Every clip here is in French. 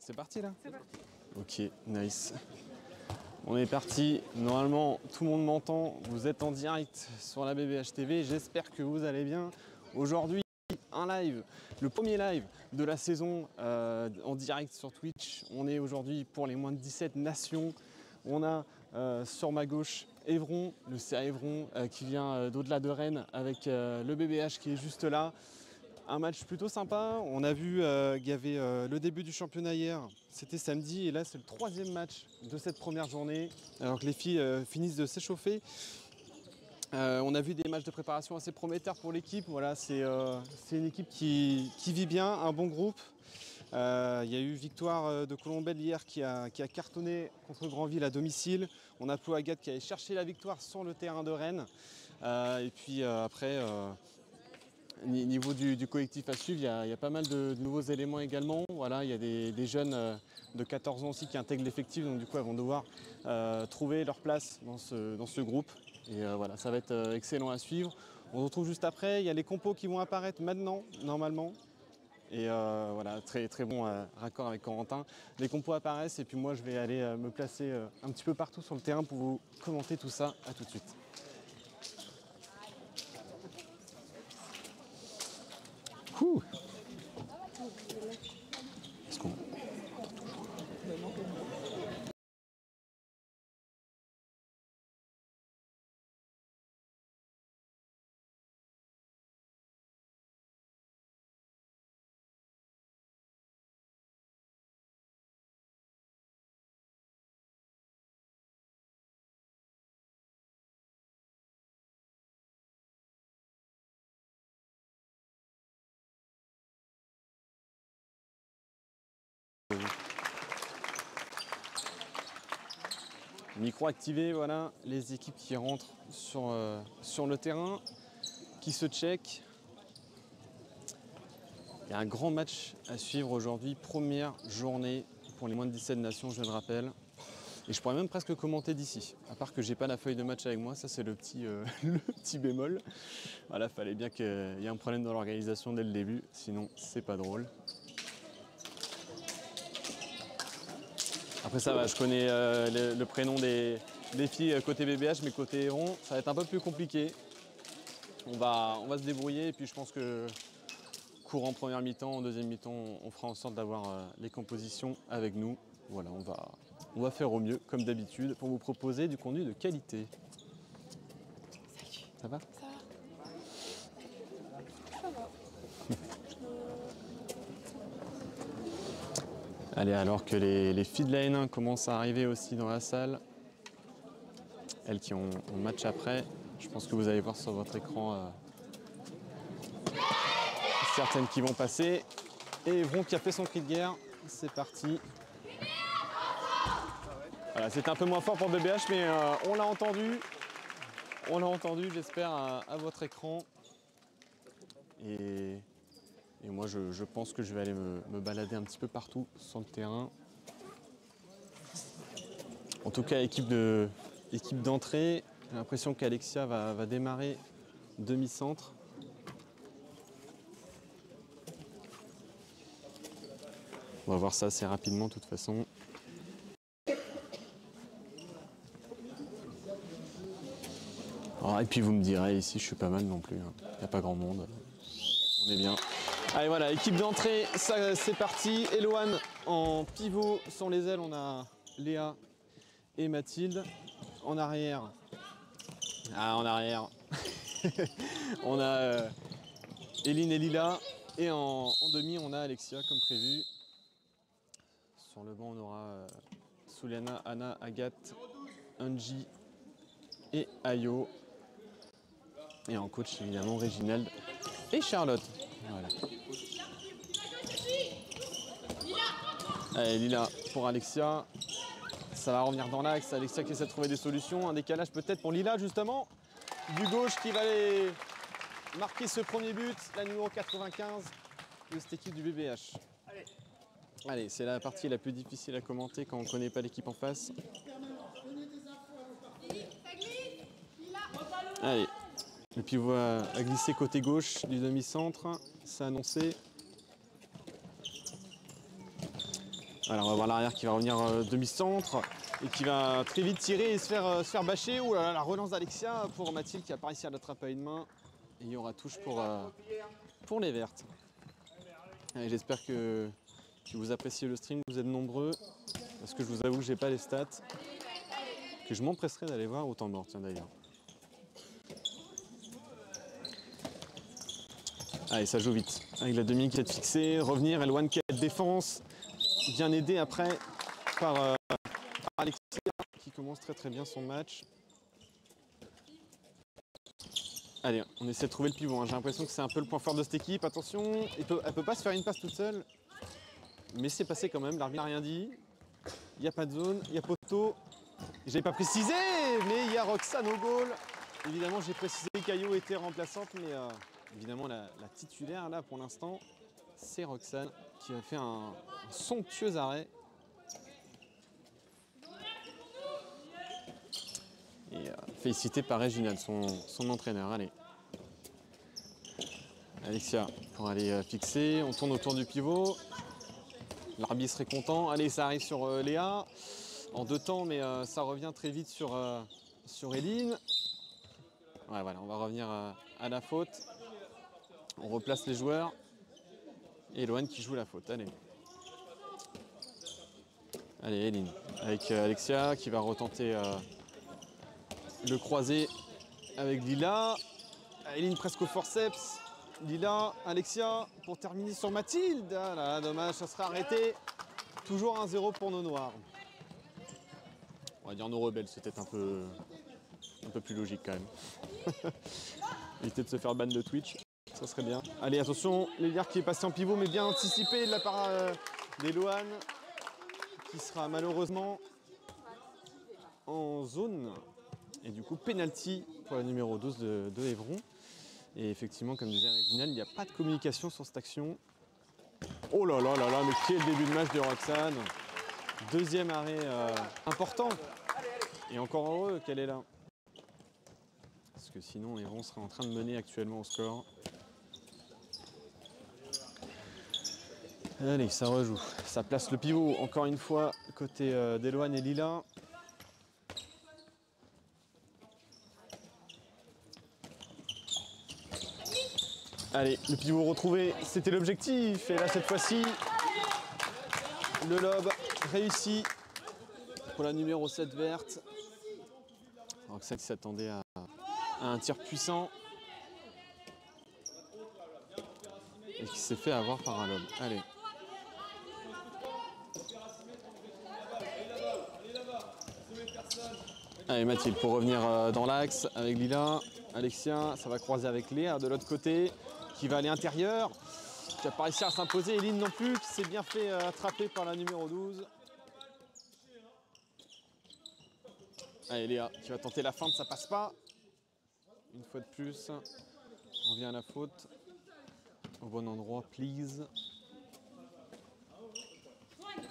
C'est parti là? C'est parti. Ok, nice. On est parti. Normalement, tout le monde m'entend. Vous êtes en direct sur la BBH TV. J'espère que vous allez bien. Aujourd'hui, un live, le premier live de la saison en direct sur Twitch. On est aujourd'hui pour les moins de 17 nations. On a sur ma gauche Évron, le CA Évron qui vient d'au-delà de Rennes avec le BBH qui est juste là. Un match plutôt sympa. On a vu qu'il y avait le début du championnat hier, c'était samedi, et là c'est le troisième match de cette première journée, alors que les filles finissent de s'échauffer. On a vu des matchs de préparation assez prometteurs pour l'équipe. Voilà, c'est une équipe qui vit bien, un bon groupe. Il y a eu victoire de Colombelle hier qui a cartonné contre Granville à domicile. On a Pau Agathe qui allait chercher la victoire sur le terrain de Rennes. Et puis après... Niveau du collectif à suivre, il y a pas mal de nouveaux éléments également. Voilà, il y a des jeunes de 14 ans aussi qui intègrent l'effectif, donc du coup elles vont devoir trouver leur place dans ce groupe. Et voilà, ça va être excellent à suivre. On se retrouve juste après, il y a les compos qui vont apparaître maintenant, normalement. Et voilà, très très bon raccord avec Corentin. Les compos apparaissent et puis moi je vais aller me placer un petit peu partout sur le terrain pour vous commenter tout ça. À tout de suite. Ouh. Est-ce qu'on entend toujours? Micro activé, voilà, les équipes qui rentrent sur le terrain, qui se checkent. Il y a un grand match à suivre aujourd'hui, première journée pour les moins de 17 nations, je le rappelle. Et je pourrais même presque commenter d'ici, à part que j'ai pas la feuille de match avec moi, ça c'est le petit bémol. Voilà, fallait bien qu'il y ait un problème dans l'organisation dès le début, sinon c'est pas drôle. Après ça va, je connais le prénom des filles côté BBH, mais côté Évron, ça va être un peu plus compliqué. On va se débrouiller et puis je pense que courant première mi-temps, en deuxième mi-temps, on fera en sorte d'avoir les compositions avec nous. Voilà, on va faire au mieux, comme d'habitude, pour vous proposer du contenu de qualité. Salut. Ça va? Ça va. Ça va. Allez, alors que les filles de la N1 commencent à arriver aussi dans la salle, elles qui ont match après, je pense que vous allez voir sur votre écran certaines qui vont passer. Et Évron qui a fait son cri de guerre, c'est parti. Voilà, c'est un peu moins fort pour BBH, mais on l'a entendu. On l'a entendu, j'espère, à votre écran. Et moi, je pense que je vais aller me balader un petit peu partout sur le terrain. En tout cas, équipe d'entrée, j'ai l'impression qu'Alexia va démarrer demi-centre. On va voir ça assez rapidement de toute façon. Oh, et puis vous me direz, ici je suis pas mal non plus, hein. Il n'y a pas grand monde. On est bien. Allez voilà, équipe d'entrée, c'est parti. Eloane en pivot sur les ailes, on a Léa et Mathilde. En arrière, en arrière, on a Eline et Lila. Et en demi, on a Alexia comme prévu. Sur le banc, on aura Souliana, Anna, Agathe, Angie et Ayo. Et en coach, évidemment, Réginald et Charlotte. Voilà. Allez, Lila pour Alexia. Ça va revenir dans l'axe. Alexia qui essaie de trouver des solutions. Un décalage peut-être pour Lila, justement. Du gauche qui va aller marquer ce premier but. La numéro 95 de cette équipe du BBH. Allez, c'est la partie la plus difficile à commenter quand on ne connaît pas l'équipe en face. Allez, le pivot a glissé côté gauche du demi-centre. C'est annoncé. Alors on va voir l'arrière qui va revenir demi-centre et qui va très vite tirer et se faire bâcher. Ouh là là, la relance d'Alexia pour Mathilde qui n'a pas réussi à l'attraper à une main. Et il y aura touche pour les Vertes. J'espère que vous appréciez le stream, que vous êtes nombreux. Parce que je vous avoue que j'ai pas les stats. Que je m'empresserai d'aller voir au temps mort, tiens d'ailleurs. Allez, ça joue vite. Avec la demi qui est fixée, revenir, Elwan qui est défense. Bien aidé après par Alexia qui commence très bien son match. Allez, on essaie de trouver le pivot. Hein. J'ai l'impression que c'est un peu le point fort de cette équipe. Attention, elle peut pas se faire une passe toute seule. Mais c'est passé quand même, l'arbitre n'a rien dit. Il n'y a pas de zone, il y a poteau. J'avais pas précisé, mais il y a Roxane au goal. Évidemment, j'ai précisé que Caillot était remplaçante, mais évidemment, la titulaire, là, pour l'instant, c'est Roxane qui a fait un somptueux arrêt. Et félicité par Réginald, son entraîneur. Allez. Alexia pour aller fixer. On tourne autour du pivot. L'arbitre serait content. Allez, ça arrive sur Léa. En 2 temps, mais ça revient très vite sur Eline. Ouais, voilà, on va revenir à la faute. On replace les joueurs. Et Loane qui joue la faute. Allez. Allez, Eline. Avec Alexia qui va retenter le croisé avec Lila. Eline presque au forceps. Lila, Alexia pour terminer sur Mathilde. Ah là, dommage, ça sera arrêté. Toujours 1-0 pour nos noirs. On va dire nos rebelles, c'est peut-être un peu plus logique quand même. Éviter de se faire ban de Twitch, ça serait bien. Allez, attention, Léliard qui est passé en pivot, mais bien anticipé de la part d'Eloane, qui sera malheureusement en zone. Et du coup, penalty pour la numéro 12 de Évron. Et effectivement, comme disait Réginald, il n'y a pas de communication sur cette action. Oh là là là là, mais quel début de match de Roxane. Deuxième arrêt important. Et encore heureux qu'elle est là. Parce que sinon, Évron serait en train de mener actuellement au score. Allez, ça rejoue. Ça place le pivot, encore une fois, côté d'Eloane et Lila. Allez, le pivot retrouvé, c'était l'objectif. Et là, cette fois-ci, le lob réussi pour la numéro 7 verte. Roxane qui s'attendait à un tir puissant. Et qui s'est fait avoir par un lob. Allez. Allez, Mathilde pour revenir dans l'axe avec Lila. Alexia, ça va croiser avec Léa de l'autre côté, qui va aller intérieur, qui n'a pas réussi à s'imposer. Eline non plus, qui s'est bien fait attraper par la numéro 12. Allez, Léa qui va tenter la feinte, ça passe pas. Une fois de plus, on revient à la faute. Au bon endroit, please.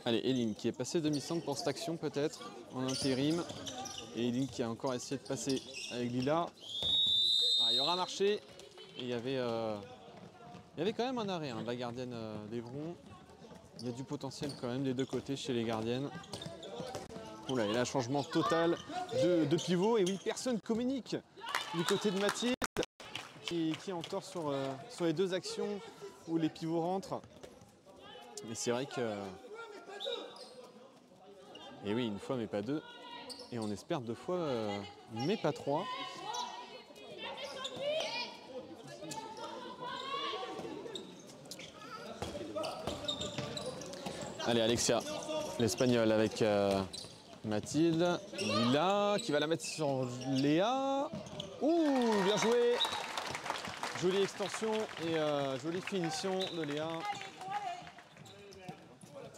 Allez, Eline qui est passée demi-centre pour cette action peut-être, en intérim. Et Eline qui a encore essayé de passer avec Lila. Ah, il aura marché. Et il y avait quand même un arrêt de la gardienne d'Évron. Il y a du potentiel quand même des deux côtés chez les gardiennes. Oula, il y a un changement total de pivot. Et oui, personne communique du côté de Mathilde qui est en tort sur les deux actions où les pivots rentrent. Mais c'est vrai que... Et oui, une fois mais pas deux. Et on espère 2 fois mais pas 3. Allez, Alexia, l'Espagnol avec Mathilde. Lila qui va la mettre sur Léa. Ouh, bien joué. Jolie extension et jolie finition de Léa.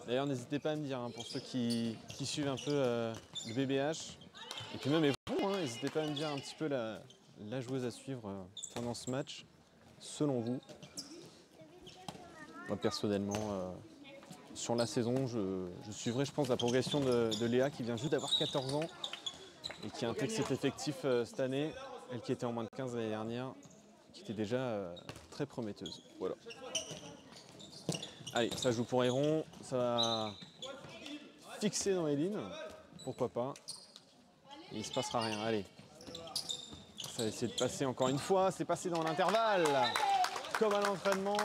D'ailleurs, n'hésitez pas à me dire, hein, pour ceux qui suivent un peu le BBH, et puis même Évron, n'hésitez pas à me dire un petit peu la joueuse à suivre pendant ce match, selon vous. Moi, personnellement, sur la saison, je suivrai, je pense, la progression de Léa, qui vient juste d'avoir 14 ans, et qui intègre cet effectif cette année, elle qui était en moins de 15 l'année dernière, qui était déjà très prometteuse. Voilà. Allez, ça joue pour Évron, ça va fixé dans Eline. Pourquoi pas. Et il ne se passera rien. Allez. Ça va essayer de passer encore une fois. C'est passé dans l'intervalle. Comme à l'entraînement.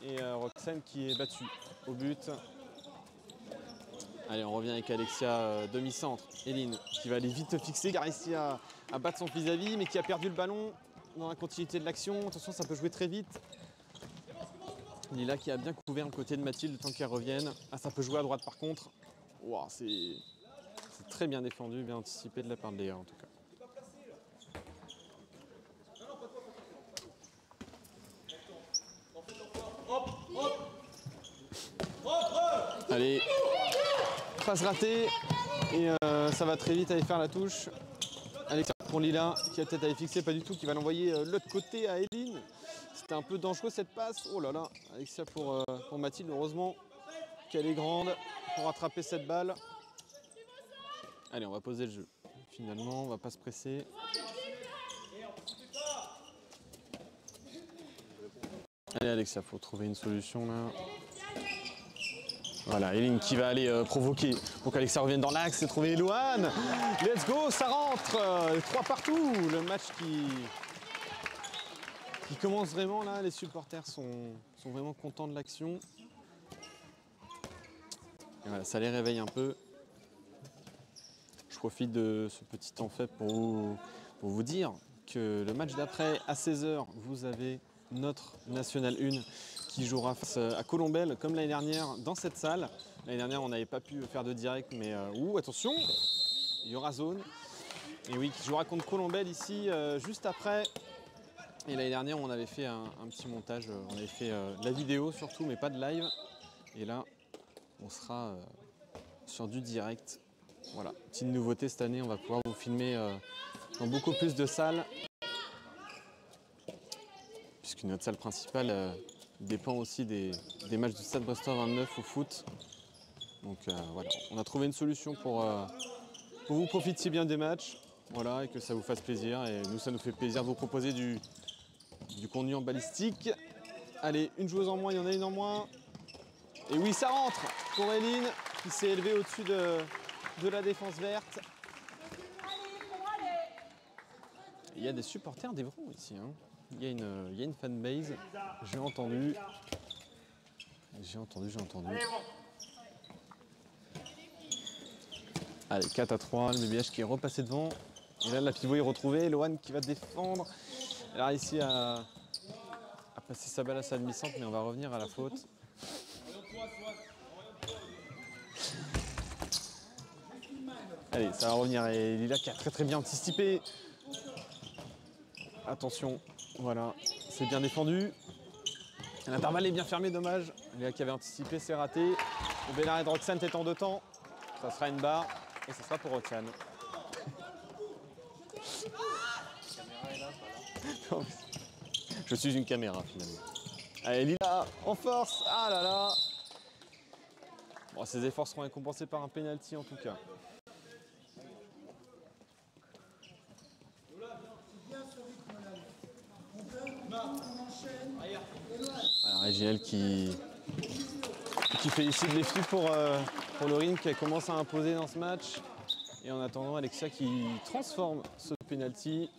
Et Roxane qui est battue au but. Allez, on revient avec Alexia demi-centre. Eline qui va aller vite fixer. Réussi à battre son vis-à-vis, mais qui a perdu le ballon dans la continuité de l'action. Attention, ça peut jouer très vite. Lila qui a bien couvert le côté de Mathilde le temps qu'elle revienne. Ah, ça peut jouer à droite par contre. Wow, c'est très bien défendu, bien anticipé de la part de Léa en tout cas. Allez, passe ratée et ça va très vite aller faire la touche. Alexia pour Lila qui a peut-être à aller fixer, pas du tout, qui va l'envoyer de l'autre côté à Eline. C'était un peu dangereux cette passe. Oh là là, Alexia pour Mathilde, heureusement qu'elle est grande pour rattraper cette balle. Allez, on va poser le jeu. Finalement, on va pas se presser. Allez Alexia, faut trouver une solution là. Voilà, Eline qui va aller provoquer pour qu'Alexia revienne dans l'axe et trouver Elouane. Let's go, ça rentre 3 partout. Le match qui commence vraiment là. Les supporters sont vraiment contents de l'action. Et voilà, ça les réveille un peu. Je profite de ce petit temps fait pour vous dire que le match d'après, à 16 h, vous avez notre National 1 qui jouera face à Colombelle comme l'année dernière dans cette salle. L'année dernière, on n'avait pas pu faire de direct, mais attention, il y aura zone. Et oui, qui jouera contre Colombelle ici juste après. Et l'année dernière, on avait fait un petit montage, on avait fait la vidéo surtout, mais pas de live. Et là, on sera sur du direct. Voilà, petite nouveauté cette année, on va pouvoir vous filmer dans beaucoup plus de salles. Puisque notre salle principale dépend aussi des matchs du Stade Brestois 29 au foot. Donc voilà, on a trouvé une solution pour vous profitiez bien des matchs, voilà, et que ça vous fasse plaisir. Et nous, ça nous fait plaisir de vous proposer du contenu en balistique. Allez, une joueuse en moins, il y en a une en moins. Et oui, ça rentre pour Eline qui s'est élevée au-dessus de la défense verte. Il y a des supporters d'Evron ici. Hein. Il y a une fanbase. J'ai entendu. Allez, 4-3, le BBH qui est repassé devant. Et là, la pivot est retrouvée. Loane qui va défendre. Elle a réussi à passer sa balle à sa demi-centre, mais on va revenir à la faute. Allez, ça va revenir. Et Lila qui a très bien anticipé. Attention, voilà, c'est bien défendu. L'intervalle est bien fermé, dommage. Léa qui avait anticipé, c'est raté. Le bel arrêt de Roxane est en 2 temps. Ça sera une barre et ça sera pour Roxane. Je suis une caméra finalement. Allez, Lila en force. Ah là là. Bon, ses efforts seront récompensés par un penalty en tout cas. Alors, Réginelle qui félicite les filles pour le ring qu'elle commence à imposer dans ce match. Et en attendant, Alexia qui transforme ce penalty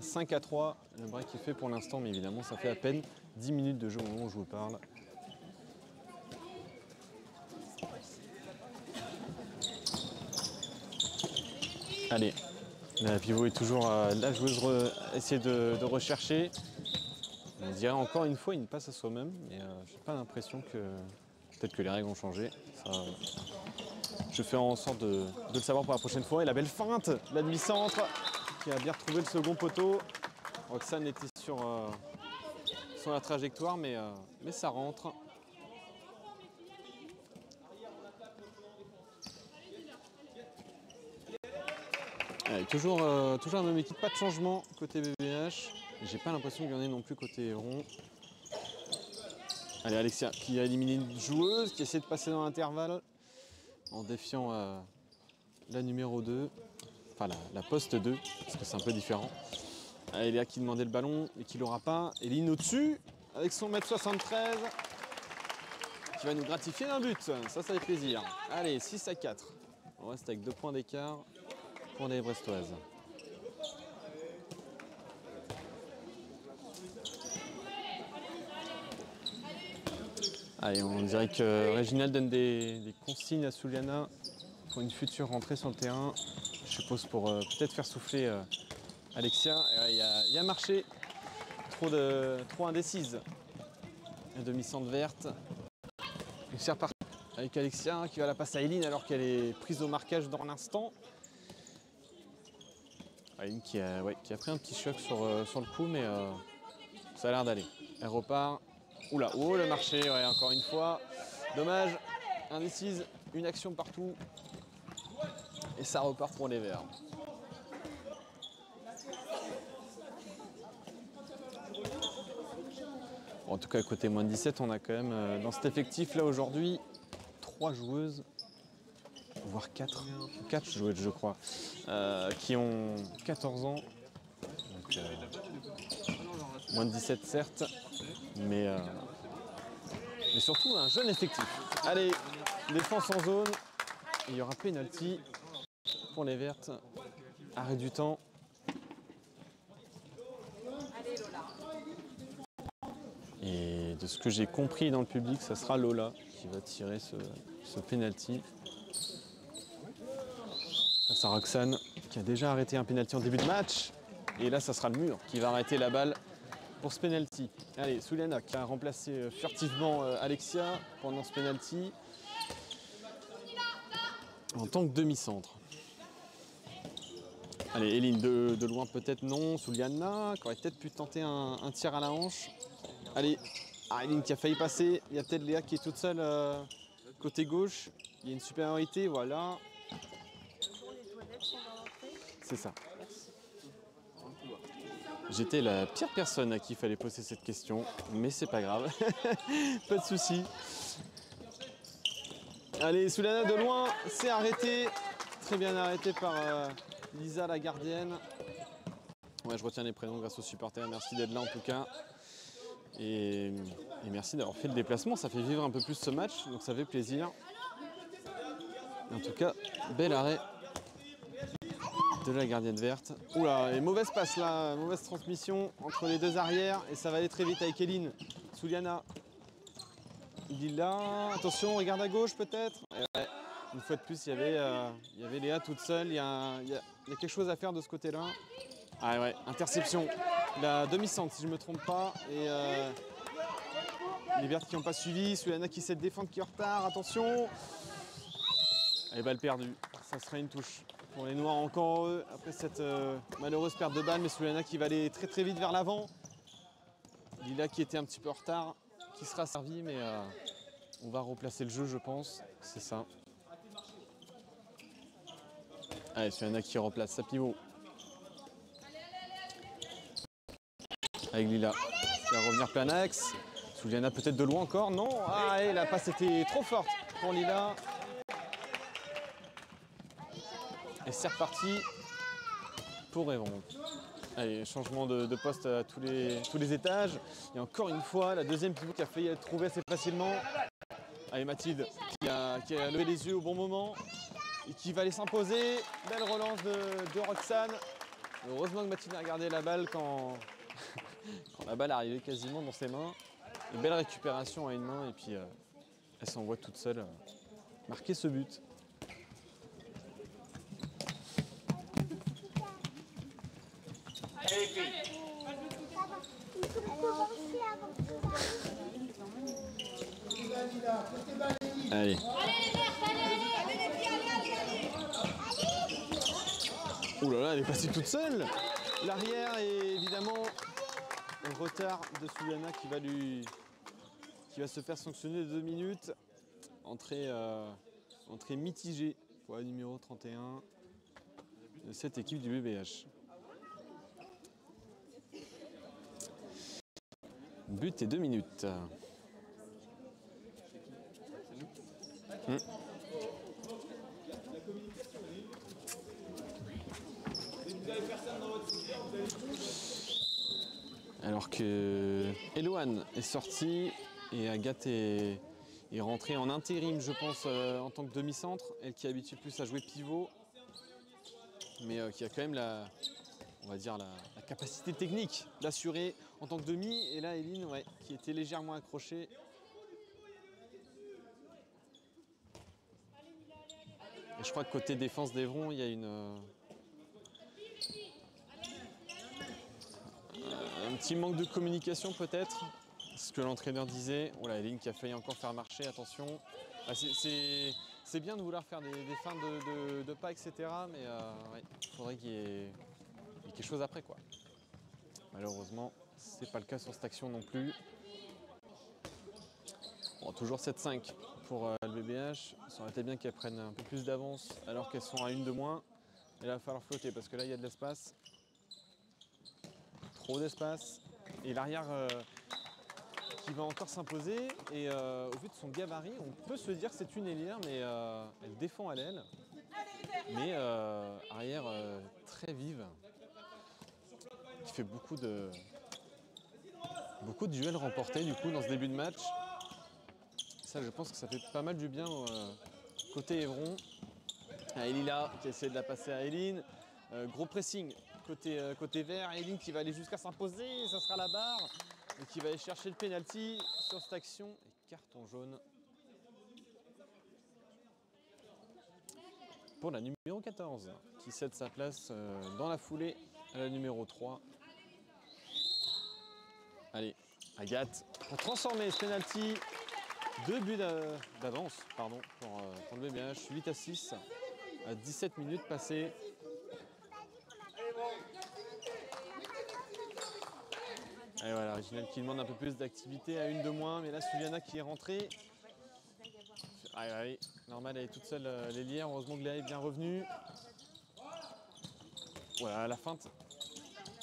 5-3. Le break est fait pour l'instant, mais évidemment, ça fait à peine 10 minutes de jeu au moment où je vous parle. Allez, la pivot est toujours la joueuse essayer de rechercher. On dirait encore une fois une passe à soi-même, mais j'ai pas l'impression que... Peut-être que les règles ont changé. Ça, je fais en sorte de le savoir pour la prochaine fois. Et la belle feinte, la demi-centre, qui a bien retrouvé le second poteau. Roxane était sur la trajectoire, mais ça rentre. Allez, toujours la même équipe, pas de changement côté BBH. J'ai pas l'impression qu'il y en ait non plus côté Evron. Allez, Alexia qui a éliminé une joueuse, qui essaie de passer dans l'intervalle en défiant la numéro 2, enfin la poste 2, parce que c'est un peu différent. Allez, Léa qui demandait le ballon et qui l'aura pas. Eline au-dessus avec son 1m73. qui va nous gratifier d'un but. Ça fait plaisir. Allez, 6-4. On reste avec 2 points d'écart pour les Brestoises. Allez, on dirait que Réginald donne des consignes à Souliana pour une future rentrée sur le terrain. Je suppose pour peut-être faire souffler Alexia. Il y a marché. Trop indécise. La demi-centre verte. C'est reparti avec Alexia qui va la passer à Eileen alors qu'elle est prise au marquage dans l'instant. Eileen qui a pris un petit choc sur le coup, mais ça a l'air d'aller. Elle repart. Oula, oh le marché, ouais, encore une fois. Dommage, indécise, une action partout. Et ça repart pour les Verts. Bon, en tout cas, côté moins de 17, on a quand même dans cet effectif là aujourd'hui 3 joueuses, voire 4 joueuses je crois, qui ont 14 ans. Donc, moins de 17 certes, mais surtout un jeune effectif. Allez, défense en zone, il y aura penalty pour les Vertes. Arrêt du temps. Et de ce que j'ai compris dans le public, ça sera Lola qui va tirer ce penalty. Face à Roxane qui a déjà arrêté un penalty en début de match. Et là, ça sera le mur qui va arrêter la balle pour ce penalty. Allez, Souliana qui a remplacé furtivement Alexia pendant ce penalty en tant que demi-centre. Allez, Eileen de loin peut-être non. Souliana qui aurait peut-être pu tenter un tir à la hanche. Allez, Eileen qui a failli passer. Il y a peut-être Léa qui est toute seule côté gauche. Il y a une supériorité, voilà. C'est ça. J'étais la pire personne à qui il fallait poser cette question, mais c'est pas grave. Pas de souci. Allez, Souliana de loin, c'est arrêté. Très bien arrêté par Lisa, la gardienne. Ouais, je retiens les prénoms grâce aux supporters. Merci d'être là en tout cas. Et merci d'avoir fait le déplacement. Ça fait vivre un peu plus ce match, donc ça fait plaisir. En tout cas, bel arrêt de la gardienne verte. Oula, et mauvaise passe là, mauvaise transmission entre les deux arrières et ça va aller très vite avec Eileen. Souliana. Lila, attention, regarde à gauche peut-être. Ouais, une fois de plus, il y avait Léa toute seule. Il y a quelque chose à faire de ce côté-là. Ah ouais, interception. La demi-centre si je ne me trompe pas. Et les Vertes qui n'ont pas suivi. Souliana qui essaie de défendre, qui est en retard. Attention. Et balle perdue. Ça sera une touche. Pour les Noirs encore heureux après cette malheureuse perte de balle, mais Souliana qui va aller très très vite vers l'avant. Lila qui était un petit peu en retard, qui sera servi, mais on va replacer le jeu je pense, c'est ça. Allez, Souliana qui replace sa pivot. Avec Lila qui va revenir plein axe. Souliana peut-être de loin encore, non. Ah, et la passe était trop forte pour Lila. Et c'est reparti pour Évron. Allez, changement de poste à tous les étages. Et encore une fois, la deuxième pivot qui a failli être trouvée assez facilement. Allez, Mathilde qui a levé les yeux au bon moment et qui va aller s'imposer. Belle relance de Roxane. Heureusement que Mathilde a regardé la balle quand la balle arrivait quasiment dans ses mains. Une belle récupération à une main et puis elle s'envoie toute seule marquer ce but. Allez. Ouh là là, elle est passée toute seule. L'arrière est évidemment en retard de Souliana qui va se faire sanctionner de 2 minutes. Entrée mitigée pour la numéro 31 de cette équipe du BBH. But et 2 minutes. Alors que Eloane est sortie et Agathe est est rentrée en intérim, je pense, en tant que demi-centre. Elle qui est habituée plus à jouer pivot, mais qui a quand même on va dire la capacité technique d'assurer en tant que demi. Et là, Eline, ouais, qui était légèrement accrochée. Et je crois que côté défense d'Evron, il y a un petit manque de communication peut-être. Ce que l'entraîneur disait. Oh là, Eline qui a failli encore faire marcher, attention. Ah, c'est bien de vouloir faire des feintes de pas, etc. Mais ouais, il faudrait qu'il y ait quelque chose après, quoi. Malheureusement, c'est pas le cas sur cette action non plus. Bon, toujours 7-5 pour le BBH. Ça aurait été bien qu'elles prennent un peu plus d'avance alors qu'elles sont à une de moins. Et là, il va falloir flotter parce que là, il y a de l'espace. Trop d'espace. Et l'arrière qui va encore s'imposer. Et au vu de son gabarit, on peut se dire que c'est une ailière, mais elle défend à l'aile. Mais arrière très vive. Qui fait beaucoup de duels remportés du coup dans ce début de match. Ça, je pense que ça fait pas mal du bien côté Evron. Elila qui essaie de la passer à Eline. Gros pressing côté vert. Eline qui va aller jusqu'à s'imposer. Ça sera la barre. Et qui va aller chercher le penalty sur cette action. Et carton jaune pour la numéro 14 qui cède sa place dans la foulée à la numéro 3. Allez, Agathe pour transformer ce penalty. 2 buts d'avance pour le BBH, 8-6 à 17 minutes passées. Et voilà, Original qui demande un peu plus d'activité à une de moins, mais là Suliana qui est rentrée. Allez, normal, elle est toute seule l'ailière, heureusement que Léa est bien revenue. Voilà, la feinte.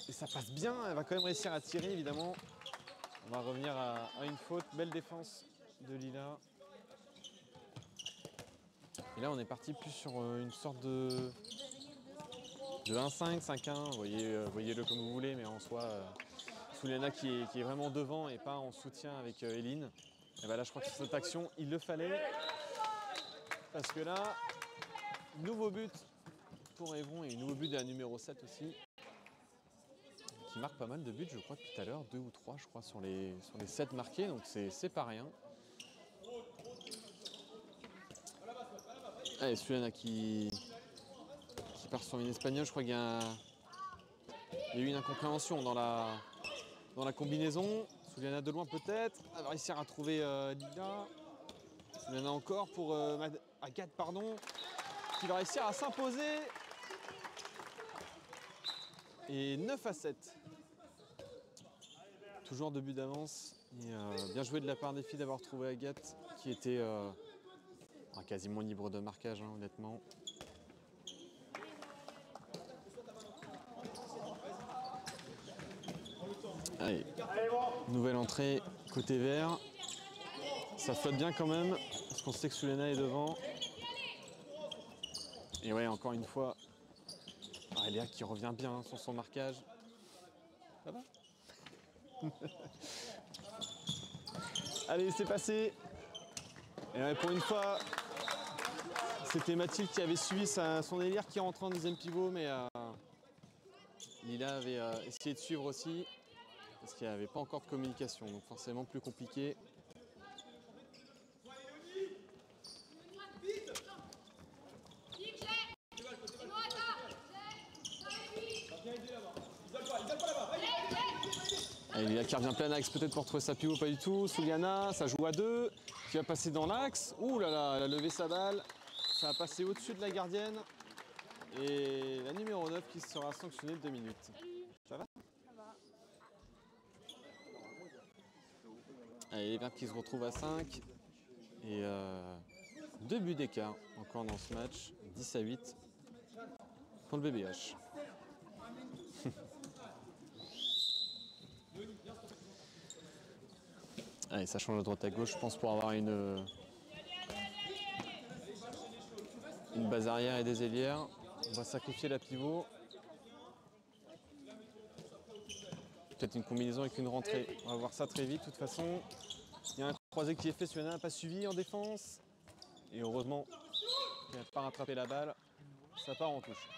Et ça passe bien, elle va quand même réussir à tirer évidemment. On va revenir à une faute, belle défense de Lila. Et là on est parti plus sur une sorte de 1-5, 5-1, voyez-le comme vous voulez, mais en soi Suliana qui est vraiment devant et pas en soutien avec Eline. Et ben là je crois que sur cette action il le fallait. Parce que là, nouveau but pour Evron et nouveau but de la numéro 7 aussi. Qui marque pas mal de buts je crois tout à l'heure, 2 ou 3 je crois sur les 7 marqués, donc c'est pas rien. Allez, Suliana qui part sur une espagnole, je crois qu'il y a eu une incompréhension dans la combinaison. Suliana de loin peut-être, elle va réussir à trouver Lila. Suliana encore pour Agathe, qui va réussir à s'imposer. Et 9-7. Toujours 2 buts d'avance. Bien joué de la part des filles d'avoir trouvé Agathe, qui était quasiment libre de marquage, hein, honnêtement. Allez, nouvelle entrée côté vert. Ça flotte bien quand même, parce qu'on sait que Suliana est devant. Et ouais, encore une fois, Léa qui revient bien sur son marquage. Ça va? Allez, c'est passé. Et ouais, pour une fois, c'était Mathilde qui avait suivi son élire qui rentre en deuxième pivot, mais Lila avait essayé de suivre aussi, parce qu'il n'y avait pas encore de communication, donc forcément plus compliqué. Allez, Lila qui revient plein axe peut-être pour trouver sa pivot, pas du tout. Suliana, ça joue à 2, qui va passer dans l'axe. Ouh là là, elle a levé sa balle. Ça va passer au-dessus de la gardienne. Et la numéro 9 qui sera sanctionnée de 2 minutes. Ça va? Ça va. Allez, les Verts qui se retrouvent à 5. Et 2 buts d'écart encore dans ce match. 10-8 pour le BBH. Allez, ça change de droite à gauche, je pense, pour avoir une base arrière et des ailières. On va sacrifier la pivot. Peut-être une combinaison avec une rentrée. On va voir ça très vite. De toute façon, il y a un croisé qui est fait, Suliana n'a pas suivi en défense. Et heureusement qu'elle n'a pas rattrapé la balle. Ça part en touche.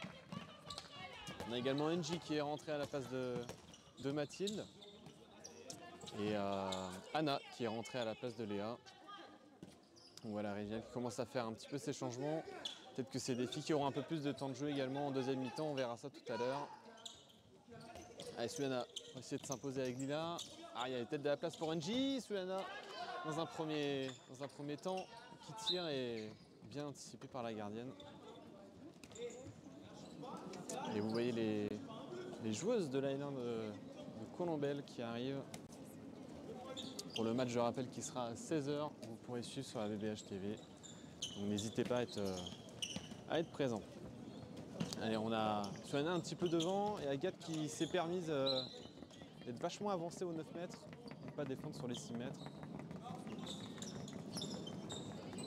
On a également Engie qui est rentré à la place de Mathilde. Et Anna qui est rentrée à la place de Léa. Donc voilà, Réginald qui commence à faire un petit peu ses changements. Peut-être que c'est des filles qui auront un peu plus de temps de jeu également en deuxième mi-temps. On verra ça tout à l'heure. Allez, Suliana va essayer de s'imposer avec Lila. Ah, il y a peut-être de la place pour Engie. Suliana dans un premier temps qui tire et bien anticipé par la gardienne. Et vous voyez les joueuses de l'Island de Colombelle qui arrivent pour le match, je rappelle, qui sera à 16h. Vous pourrez suivre sur la BBH TV. Donc n'hésitez pas à être présent. Allez, on a Suliana un petit peu devant et Agathe qui s'est permise d'être vachement avancée aux 9 mètres. Et pas défendre sur les 6 mètres.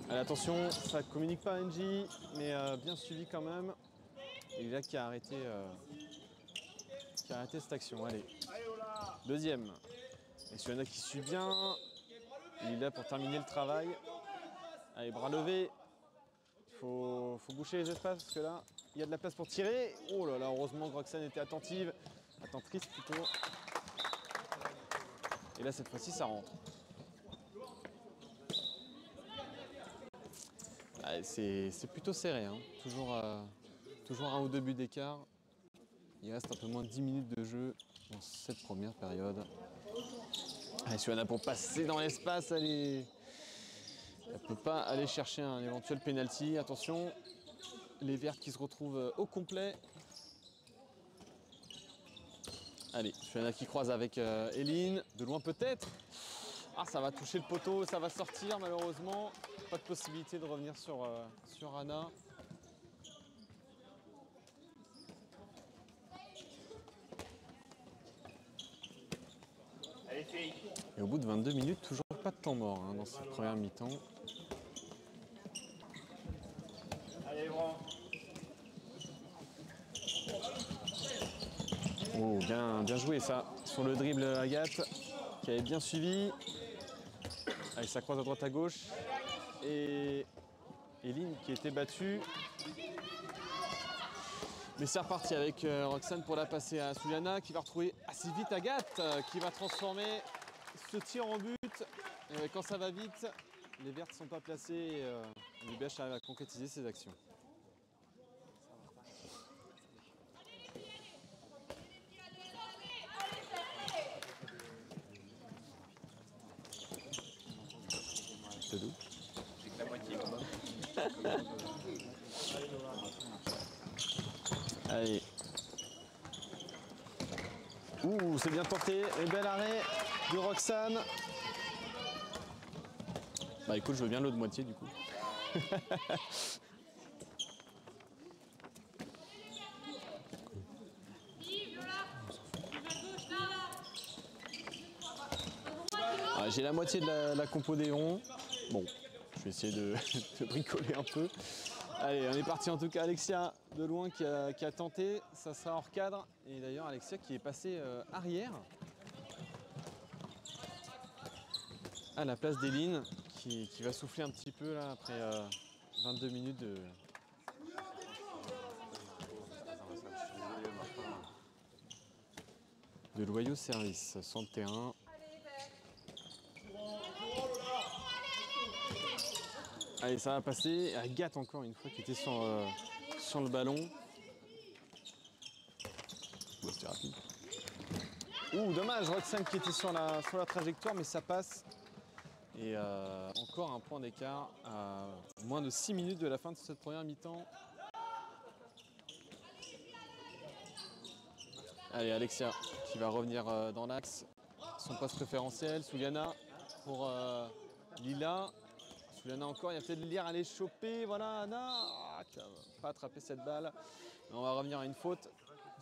Allez, attention, ça ne communique pas à Engie, mais bien suivi quand même. Et là qui a arrêté cette action. Allez, deuxième. Et Suliana qui suit bien. Il est là pour terminer le travail. Allez, bras levés. Il faut boucher les espaces parce que là, il y a de la place pour tirer. Oh là là, heureusement que Roxane était attentive. Attentrice plutôt. Et là, cette fois-ci, ça rentre. C'est plutôt serré. Hein. Toujours un ou deux buts d'écart. Il reste un peu moins de 10 minutes de jeu dans cette première période. Allez, Suliana pour passer dans l'espace, elle ne peut pas aller chercher un éventuel penalty. Attention, les vertes qui se retrouvent au complet. Allez, Suliana qui croise avec Eline, de loin peut-être. Ah, ça va toucher le poteau, ça va sortir malheureusement. Pas de possibilité de revenir sur Anna. Et au bout de 22 minutes, toujours pas de temps mort hein, dans cette première mi-temps. Allez, Bran. Oh, bien joué ça. Sur le dribble, Agathe, qui avait bien suivi. Allez, ça croise à droite à gauche. Et Eline qui était battue. Mais c'est reparti avec Roxane pour la passer à Suliana qui va retrouver assez vite Agathe qui va transformer ce tir en but. Quand ça va vite, les vertes ne sont pas placées et l'UBH arrive à concrétiser ses actions. C'est doux. J'ai que la moitié. Allez. Ouh, c'est bien tenté. Et bel arrêt de Roxane. Bah écoute, je veux bien l'autre moitié du coup. Ah, j'ai la moitié de la compo des ronds. Bon, je vais essayer de bricoler un peu. Allez, on est parti en tout cas. Alexia de loin qui a tenté. Ça sera hors cadre. Et d'ailleurs, Alexia qui est passée arrière. À la place d'Eline qui va souffler un petit peu là après 22 minutes de loyaux service sur le terrain. Allez, ça va passer. Agathe encore une fois qui était sur le ballon. Bon, c'était rapide. Ouh, dommage, Roxane qui était sur la trajectoire, mais ça passe. Et encore un point d'écart à moins de 6 minutes de la fin de cette première mi-temps. Allez, Alexia qui va revenir dans l'axe. Son passe préférentiel. Suliana pour Lila. Suliana encore, il y a peut-être Lire à aller choper. Voilà, Anna qui n'a pas attrapé cette balle. Mais on va revenir à une faute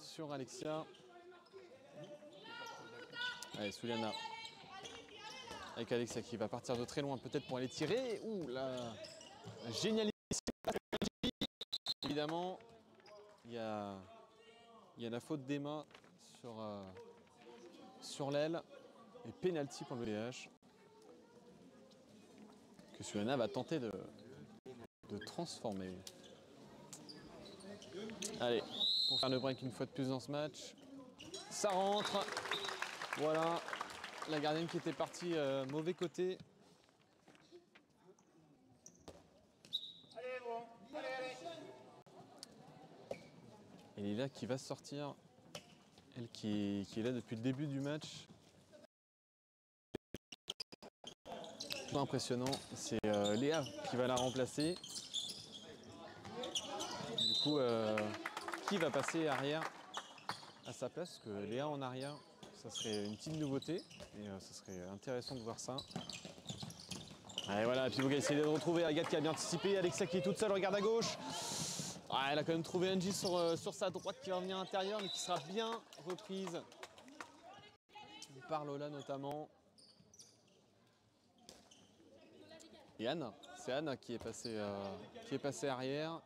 sur Alexia. Allez, Suliana. Avec Alexia qui va partir de très loin, peut-être pour aller tirer. Ouh, la génialissime. Évidemment, il y a la faute d'Emma sur l'aile. Et pénalty pour le VH. que Sulana va tenter de transformer. Allez, pour faire le break une fois de plus dans ce match. Ça rentre. Voilà, la gardienne qui était partie mauvais côté. Allez, bon. Allez. Et Lila qui va sortir. Elle qui est là depuis le début du match. Pas impressionnant, c'est Léa qui va la remplacer. Du coup, qui va passer arrière à sa place? Parce que Léa en arrière, ça serait une petite nouveauté. Et ça serait intéressant de voir ça. Allez, voilà, Pivot qui a essayé de retrouver Agathe qui a bien anticipé. Alexia qui est toute seule, regarde à gauche. Ah, elle a quand même trouvé Angie sur sa droite qui va revenir à l'intérieur, mais qui sera bien reprise par Lola notamment. Et Anne, c'est Anne qui est passée arrière.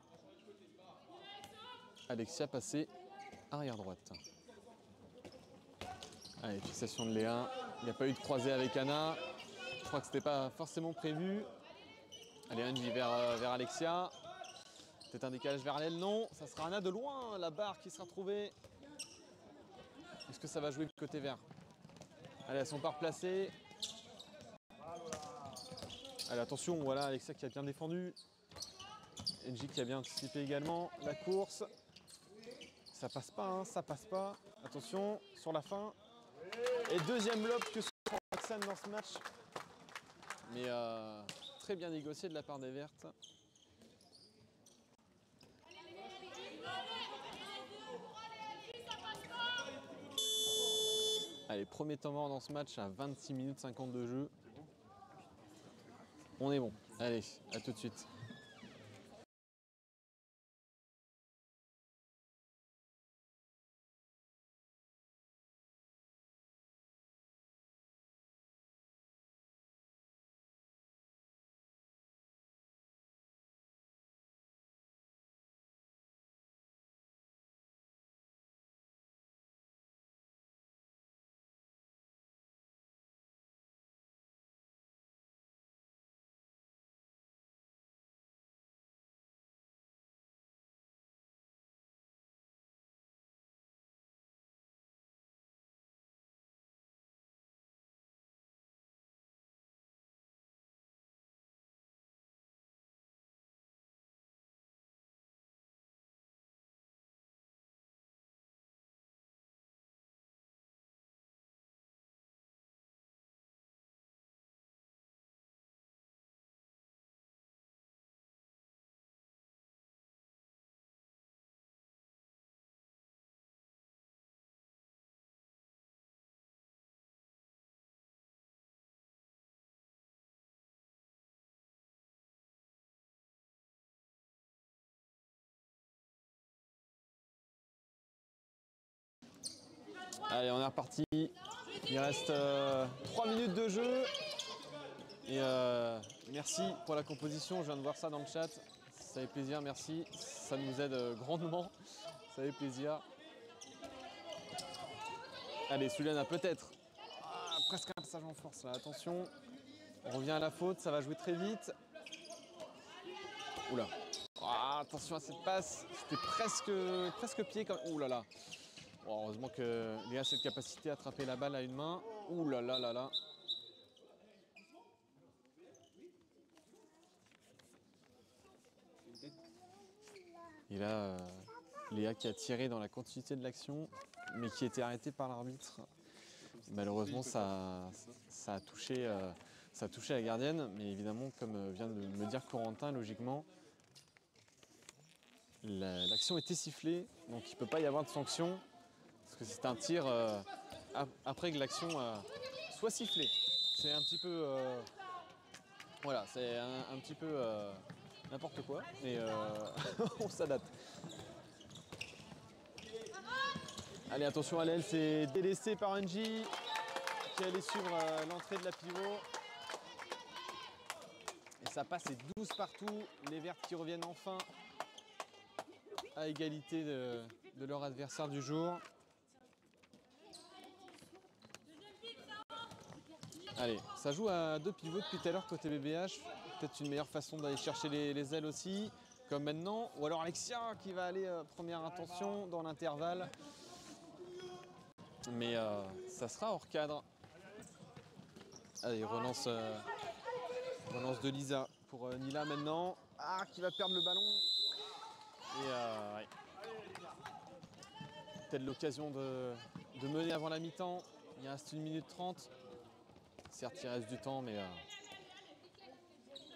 Alexia passée arrière droite. Allez, fixation de Léa. Il n'y a pas eu de croisée avec Anna. Je crois que c'était pas forcément prévu. Allez, Angie vers Alexia. Peut-être un décalage vers l'aile, non. Ça sera Anna de loin, la barre qui sera trouvée. Est-ce que ça va jouer du côté vert? Allez, elles sont pas replacées. Allez, attention, voilà, Alexia qui a bien défendu. Angie qui a bien anticipé également la course. Ça passe pas, hein, ça passe pas. Attention, sur la fin. Et deuxième lob que prend Roxane dans ce match. Mais très bien négocié de la part des Vertes. Allez, premier temps mort dans ce match à 26 minutes 50 de jeu. On est bon. Allez, à tout de suite. Allez, on est reparti. Il reste 3 minutes de jeu. Et merci pour la composition. Je viens de voir ça dans le chat. Ça fait plaisir, merci. Ça nous aide grandement. Ça fait plaisir. Allez, Sulana peut-être. Ah, presque un passage en force là. Attention. On revient à la faute. Ça va jouer très vite. Oula. Ah, attention à cette passe. C'était presque pied comme. Ouh là là. Bon, heureusement que Léa a cette capacité à attraper la balle à une main. Ouh là là là là. Et là, Léa qui a tiré dans la continuité de l'action, mais qui était arrêtée par l'arbitre. Malheureusement, ça a touché la gardienne, mais évidemment, comme vient de me dire Corentin, logiquement, l'action était sifflée, donc il ne peut pas y avoir de sanction, parce que c'est un tir après que l'action soit sifflée. C'est un petit peu... voilà, c'est un petit peu n'importe quoi, mais on s'adapte. Allez, attention à l'aile, c'est délaissé par Angie qui allait suivre l'entrée de la pivot. Et ça passe, c'est 12 partout. Les Vertes qui reviennent enfin à égalité de leur adversaire du jour. Allez, ça joue à 2 pivots depuis tout à l'heure côté BBH. peut-être une meilleure façon d'aller chercher les ailes aussi, comme maintenant. Ou alors Alexia qui va aller première intention dans l'intervalle. Mais ça sera hors cadre. Allez, relance de Lisa pour Nila maintenant. Ah, qui va perdre le ballon. Et ouais. Peut-être l'occasion de mener avant la mi-temps. Il reste 1 minute 30. Certes, il reste du temps, mais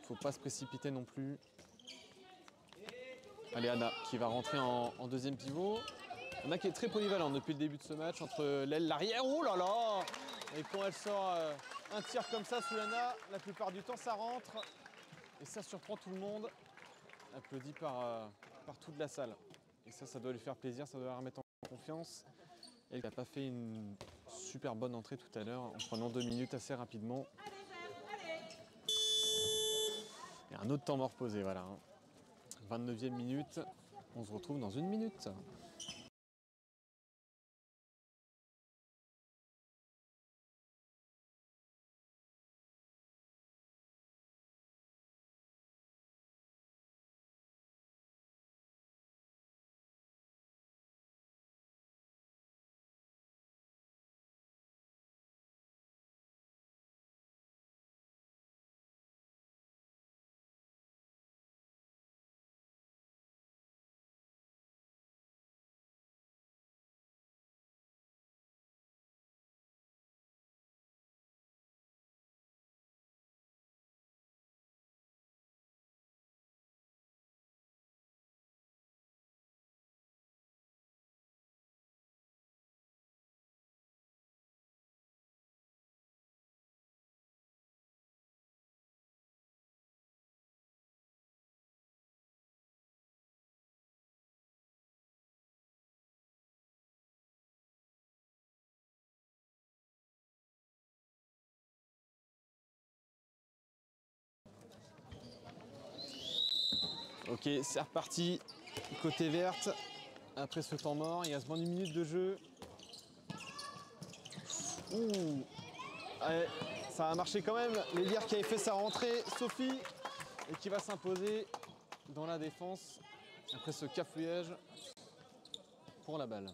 faut pas se précipiter non plus. Allez, Anna qui va rentrer en deuxième pivot. Anna qui est très polyvalente depuis le début de ce match, entre l'aile, l'arrière. Oh là là! Et quand elle sort un tir comme ça sous Anna, la plupart du temps ça rentre. Et ça surprend tout le monde. Applaudi par toute la salle. Et ça doit lui faire plaisir, ça doit la remettre en confiance. Elle n'a pas fait une super bonne entrée tout à l'heure en prenant 2 minutes assez rapidement. Et un autre temps mort posé, voilà. 29e minute, on se retrouve dans 1 minute. Ok, c'est reparti. Côté verte. Après ce temps mort, il reste moins d'1 minute de jeu. Ouh. Allez, ça a marché quand même. L'Elière qui avait fait sa rentrée, Sophie, et qui va s'imposer dans la défense après ce cafouillage pour la balle.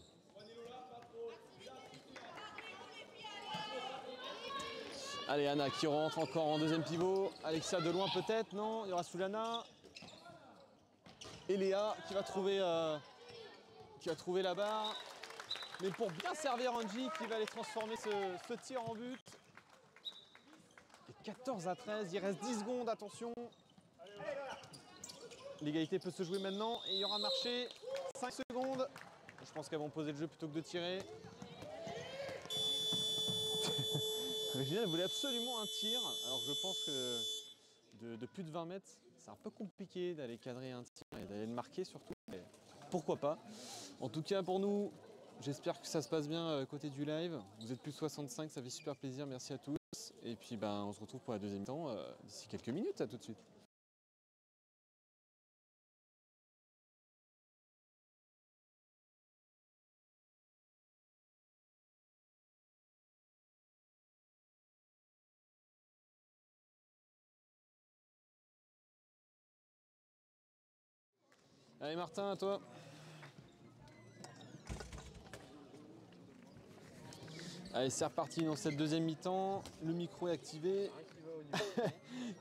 Allez, Anna qui rentre encore en deuxième pivot. Alexia de loin peut-être, non? Il y aura Soulana. Et Léa qui va trouver la barre. Mais pour bien servir Angie qui va aller transformer ce tir en but. Et 14-13, il reste 10 secondes, attention. L'égalité peut se jouer maintenant et il y aura marché 5 secondes. Je pense qu'elles vont poser le jeu plutôt que de tirer. Regina, elle voulait absolument un tir. Alors je pense que de plus de 20 mètres, c'est un peu compliqué d'aller cadrer un tir et d'aller le marquer surtout. Mais pourquoi pas. En tout cas pour nous, j'espère que ça se passe bien côté du live. Vous êtes plus de 65, ça fait super plaisir, merci à tous. Et puis on se retrouve pour la deuxième mi-temps d'ici quelques minutes, à tout de suite. Allez Martin, à toi. Allez, c'est reparti dans cette deuxième mi-temps. Le micro est activé.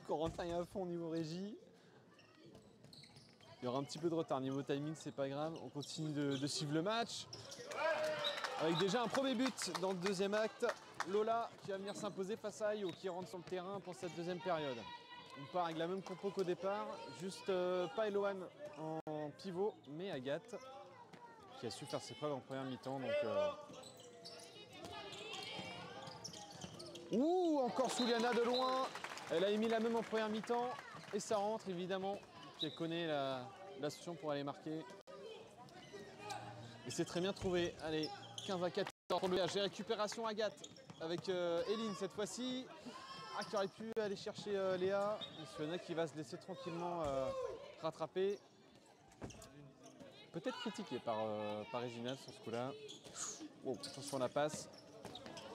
Corentin est à fond au niveau régie. Il y aura un petit peu de retard niveau timing, c'est pas grave. On continue de suivre le match. Avec déjà un premier but dans le deuxième acte. Lola qui va venir s'imposer face à Ayo qui rentre sur le terrain pour cette deuxième période. On part avec la même compo qu'au départ. Juste pas Eloane en pivot, mais Agathe qui a su faire ses preuves en première mi-temps. Donc, ouh, encore Souliana de loin. Elle a émis la même en première mi-temps. Et ça rentre évidemment. Puis elle connaît la solution pour aller marquer. Et c'est très bien trouvé. Allez, 15-14 pour le VH. Récupération Agathe avec Eline cette fois-ci. Ah, qui aurait pu aller chercher Léa. Et Souliana qui va se laisser tranquillement rattraper. Peut-être critiqué par Regina sur ce coup-là. Oh, attention à la passe.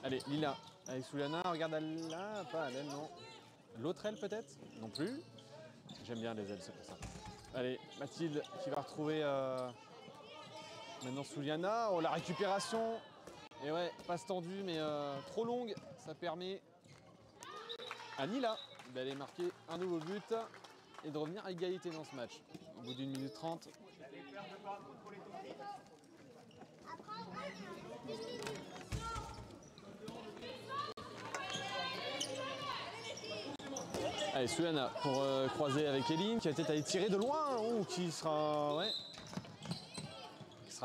Allez, Lila avec Souliana. Regarde là, pas elle, non. L'autre elle peut-être? Non plus. J'aime bien les ailes, c'est pour ça. Allez, Mathilde qui va retrouver maintenant Souliana. Oh, la récupération. Et ouais, passe tendue, mais trop longue. Ça permet à Nila d'aller marquer un nouveau but et de revenir à égalité dans ce match. Au bout d'1 minute 30. Allez, Souliana pour croiser avec Eline qui va peut-être aller tirer de loin ou qui sera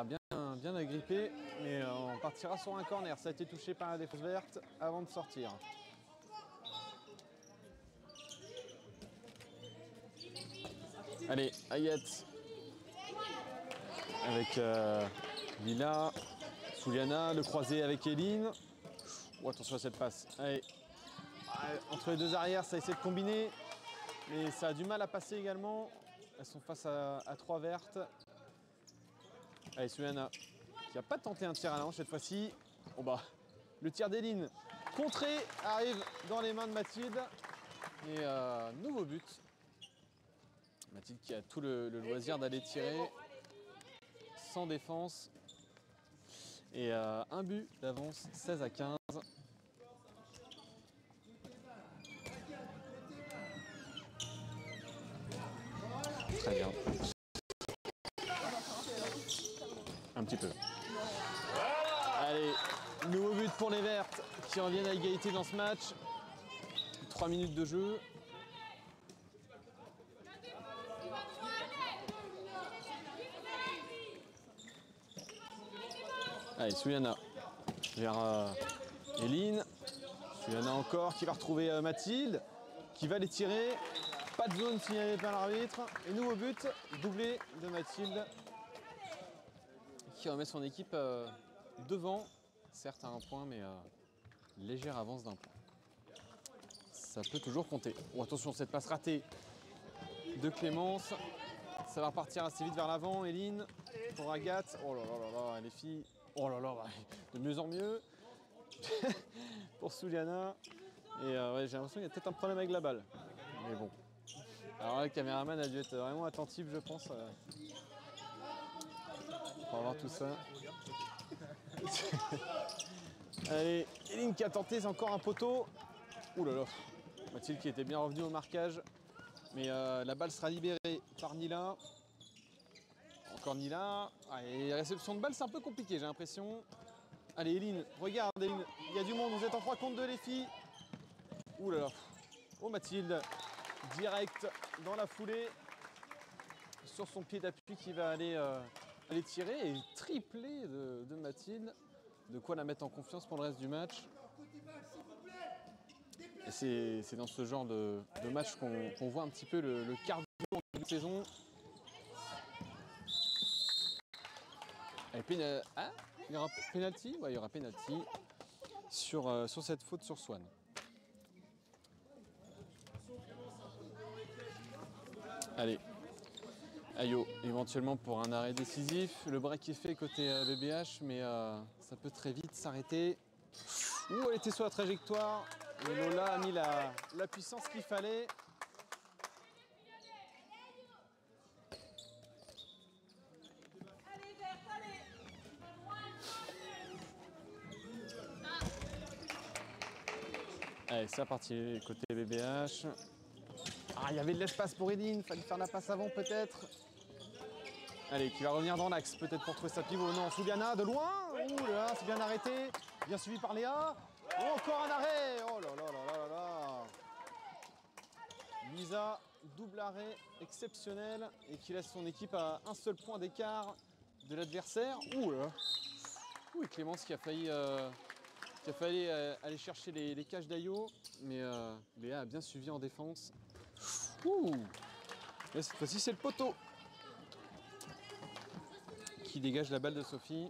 bien agrippé, mais on partira sur un corner. Ça a été touché par la défense verte avant de sortir. Allez, Ayat avec Lila, Souliana, le croisé avec Eline. Oh, attention à cette passe. Allez. Entre les deux arrières, ça essaie de combiner, mais ça a du mal à passer également. Elles sont face à 3 vertes. Allez, Souliana qui n'a pas tenté un tir à la hanche cette fois-ci. Oh bah, le tir d'Eline contré arrive dans les mains de Mathilde. Et nouveau but. Mathilde qui a tout le loisir d'aller tirer sans défense. Et un but d'avance, 16-15. Très bien. Un petit peu. Allez, nouveau but pour les Vertes qui reviennent à égalité dans ce match. 3 minutes de jeu. Allez, Souliana vers Eline. Souliana encore qui va retrouver Mathilde, qui va les tirer. Pas de zone signalée par l'arbitre. Et nouveau but, doublé de Mathilde, qui remet son équipe devant. Certes à un point, mais légère avance d'un point. Ça peut toujours compter. Oh, attention, cette passe ratée de Clémence. Ça va repartir assez vite vers l'avant. Eline pour Agathe. Oh là là là là, les filles. Oh là là, de mieux en mieux. Pour Souliana. Et ouais, j'ai l'impression qu'il y a peut-être un problème avec la balle. Mais bon. Alors là, le caméraman a dû être vraiment attentif, je pense. Pour voir tout ça. Allez, Eline qui a tenté, c'est encore un poteau. Ouh là là. Mathilde qui était bien revenue au marquage. Mais la balle sera libérée par Nila. Encore Nila. Allez, réception de balle, c'est un peu compliqué, j'ai l'impression. Allez, Eline, regarde, Eline. Il y a du monde, vous êtes en 3 contre 2, les filles. Ouh là là. Oh, Mathilde, direct dans la foulée. Sur son pied d'appui qui va aller tirer. Et triplé de Mathilde. De quoi la mettre en confiance pour le reste du match. Et c'est dans ce genre de match qu'on voit un petit peu le cardio de saison. Et ah, il y aura penalty. Ouais, il y aura penalty sur cette faute sur Swan. Allez, Ayo, éventuellement pour un arrêt décisif. Le break est fait côté BBH, mais ça peut très vite s'arrêter. Ouh, elle était sur la trajectoire. Et Lola a mis la puissance qu'il fallait. Allez, c'est parti côté BBH. Ah, il y avait de l'espace pour Eline, il fallait faire la passe avant peut-être. Allez, qui va revenir dans l'axe, peut-être pour trouver sa pivot. Non, Souliana, de loin. Ouh là, c'est bien arrêté. Bien suivi par Léa. Oh, encore un arrêt. Oh là là là là là. Lisa, double arrêt exceptionnel et qui laisse son équipe à un seul point d'écart de l'adversaire. Ouh là. Ouh, et Clémence qui a failli aller chercher les cages d'Ayo, mais Léa a bien suivi en défense. Ouh. Et cette fois-ci, c'est le poteau qui dégage la balle de Sophie.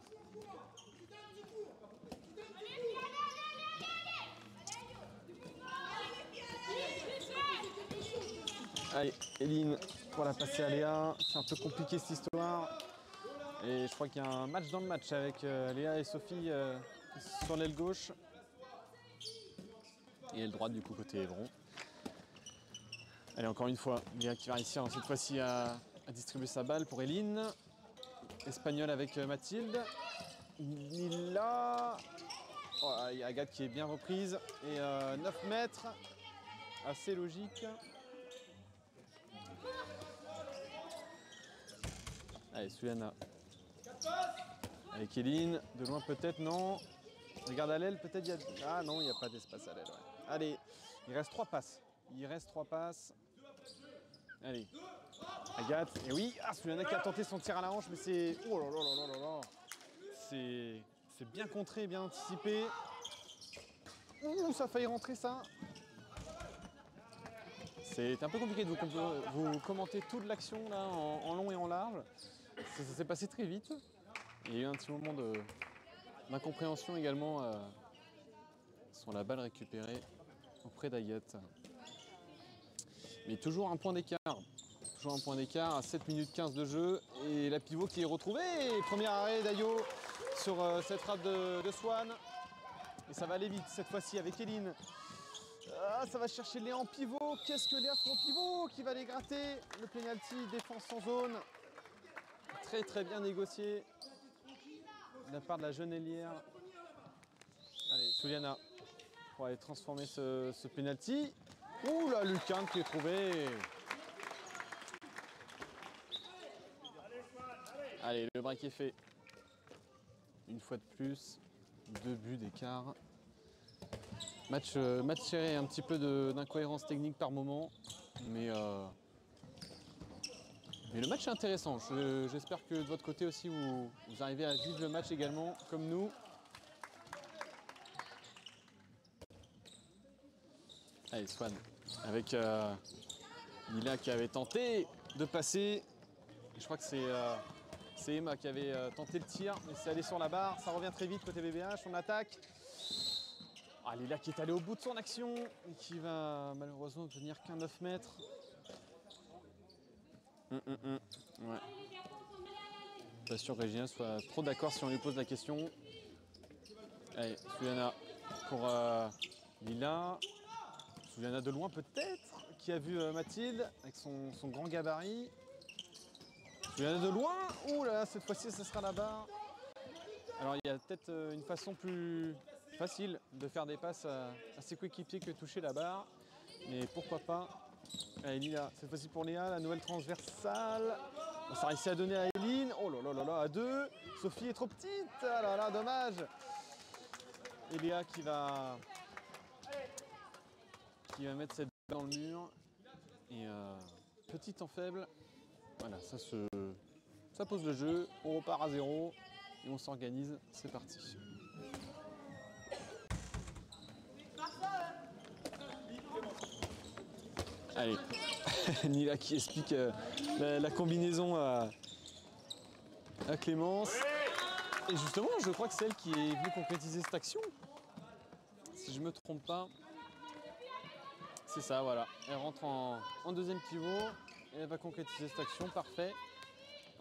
Allez, Eline pour la passer à Léa. C'est un peu compliqué cette histoire. Et je crois qu'il y a un match dans le match avec Léa et Sophie sur l'aile gauche. Et l'aile droite du coup côté Évron. Allez, encore une fois, Léa qui va réussir cette fois-ci à distribuer sa balle pour Eline. Espagnol avec Mathilde. Nila. Oh, il y a Agathe qui est bien reprise. Et 9 mètres. Assez logique. Allez, Suliana. Avec Eline. De loin peut-être, non. Regarde à l'aile, peut-être il y a... Ah non, il n'y a pas d'espace à l'aile. Ouais. Allez, il reste 3 passes. Il reste 3 passes. Allez. Agathe. Et oui, Suliana qui a tenté son tir à la hanche, mais c'est... Oh là là là là là là. C'est bien contré, bien anticipé. Ouh, ça a failli rentrer ça. C'est un peu compliqué de vous commenter toute l'action là en long et en large. Ça s'est passé très vite. Il y a eu un petit moment d'incompréhension également sur la balle récupérée auprès d'Agathe. Mais toujours un point d'écart. Toujours un point d'écart à 7 minutes 15 de jeu. Et la pivot qui est retrouvée. Premier arrêt d'Ayo sur cette frappe de Swan. Et ça va aller vite cette fois-ci avec Eline. Ah, ça va chercher Léa en pivot. Qu'est-ce que Léa fait en pivot qui va les gratter? Le penalty, défense en zone. Très très bien négocié de la part de la jeune ailière. Allez, Suliana pour aller transformer ce penalty. Ouh là, Lucan qui est trouvé. Allez, le break est fait. Une fois de plus, 2 buts d'écart. Match serré, un petit peu d'incohérence technique par moment, mais le match est intéressant. J'espère que de votre côté aussi, vous arrivez à vivre le match également, comme nous. Allez, Swan, avec Mila qui avait tenté de passer. Je crois que c'est Emma qui avait tenté le tir, mais c'est allé sur la barre. Ça revient très vite côté BBH, on attaque. Ah, Lila qui est allé au bout de son action et qui va malheureusement obtenir qu'un 9 mètres. Ouais. Pas sûr que Régina soit trop d'accord si on lui pose la question. Allez, Suliana pour Lila. Suliana de loin peut-être, qui a vu Mathilde avec son grand gabarit. Suliana de loin. Ouh là là, cette fois-ci, ce sera la barre. Alors il y a peut-être une façon plus facile de faire des passes à ses coéquipiers que toucher la barre. Mais pourquoi pas. Allez, Lila, cette fois-ci pour Léa, la nouvelle transversale. On s'est réussi à donner à Eline. Oh là là là là, à 2. Sophie est trop petite. Ah là là, dommage. Et Léa qui va mettre cette balle dans le mur. Et petite en faible. Voilà, ça pose le jeu. On repart à 0. Et on s'organise. C'est parti. Allez, Nila qui explique la combinaison à Clémence. Et justement, je crois que c'est elle qui est venue concrétiser cette action. Si je ne me trompe pas. C'est ça, voilà. Elle rentre en deuxième pivot et elle va concrétiser cette action. Parfait.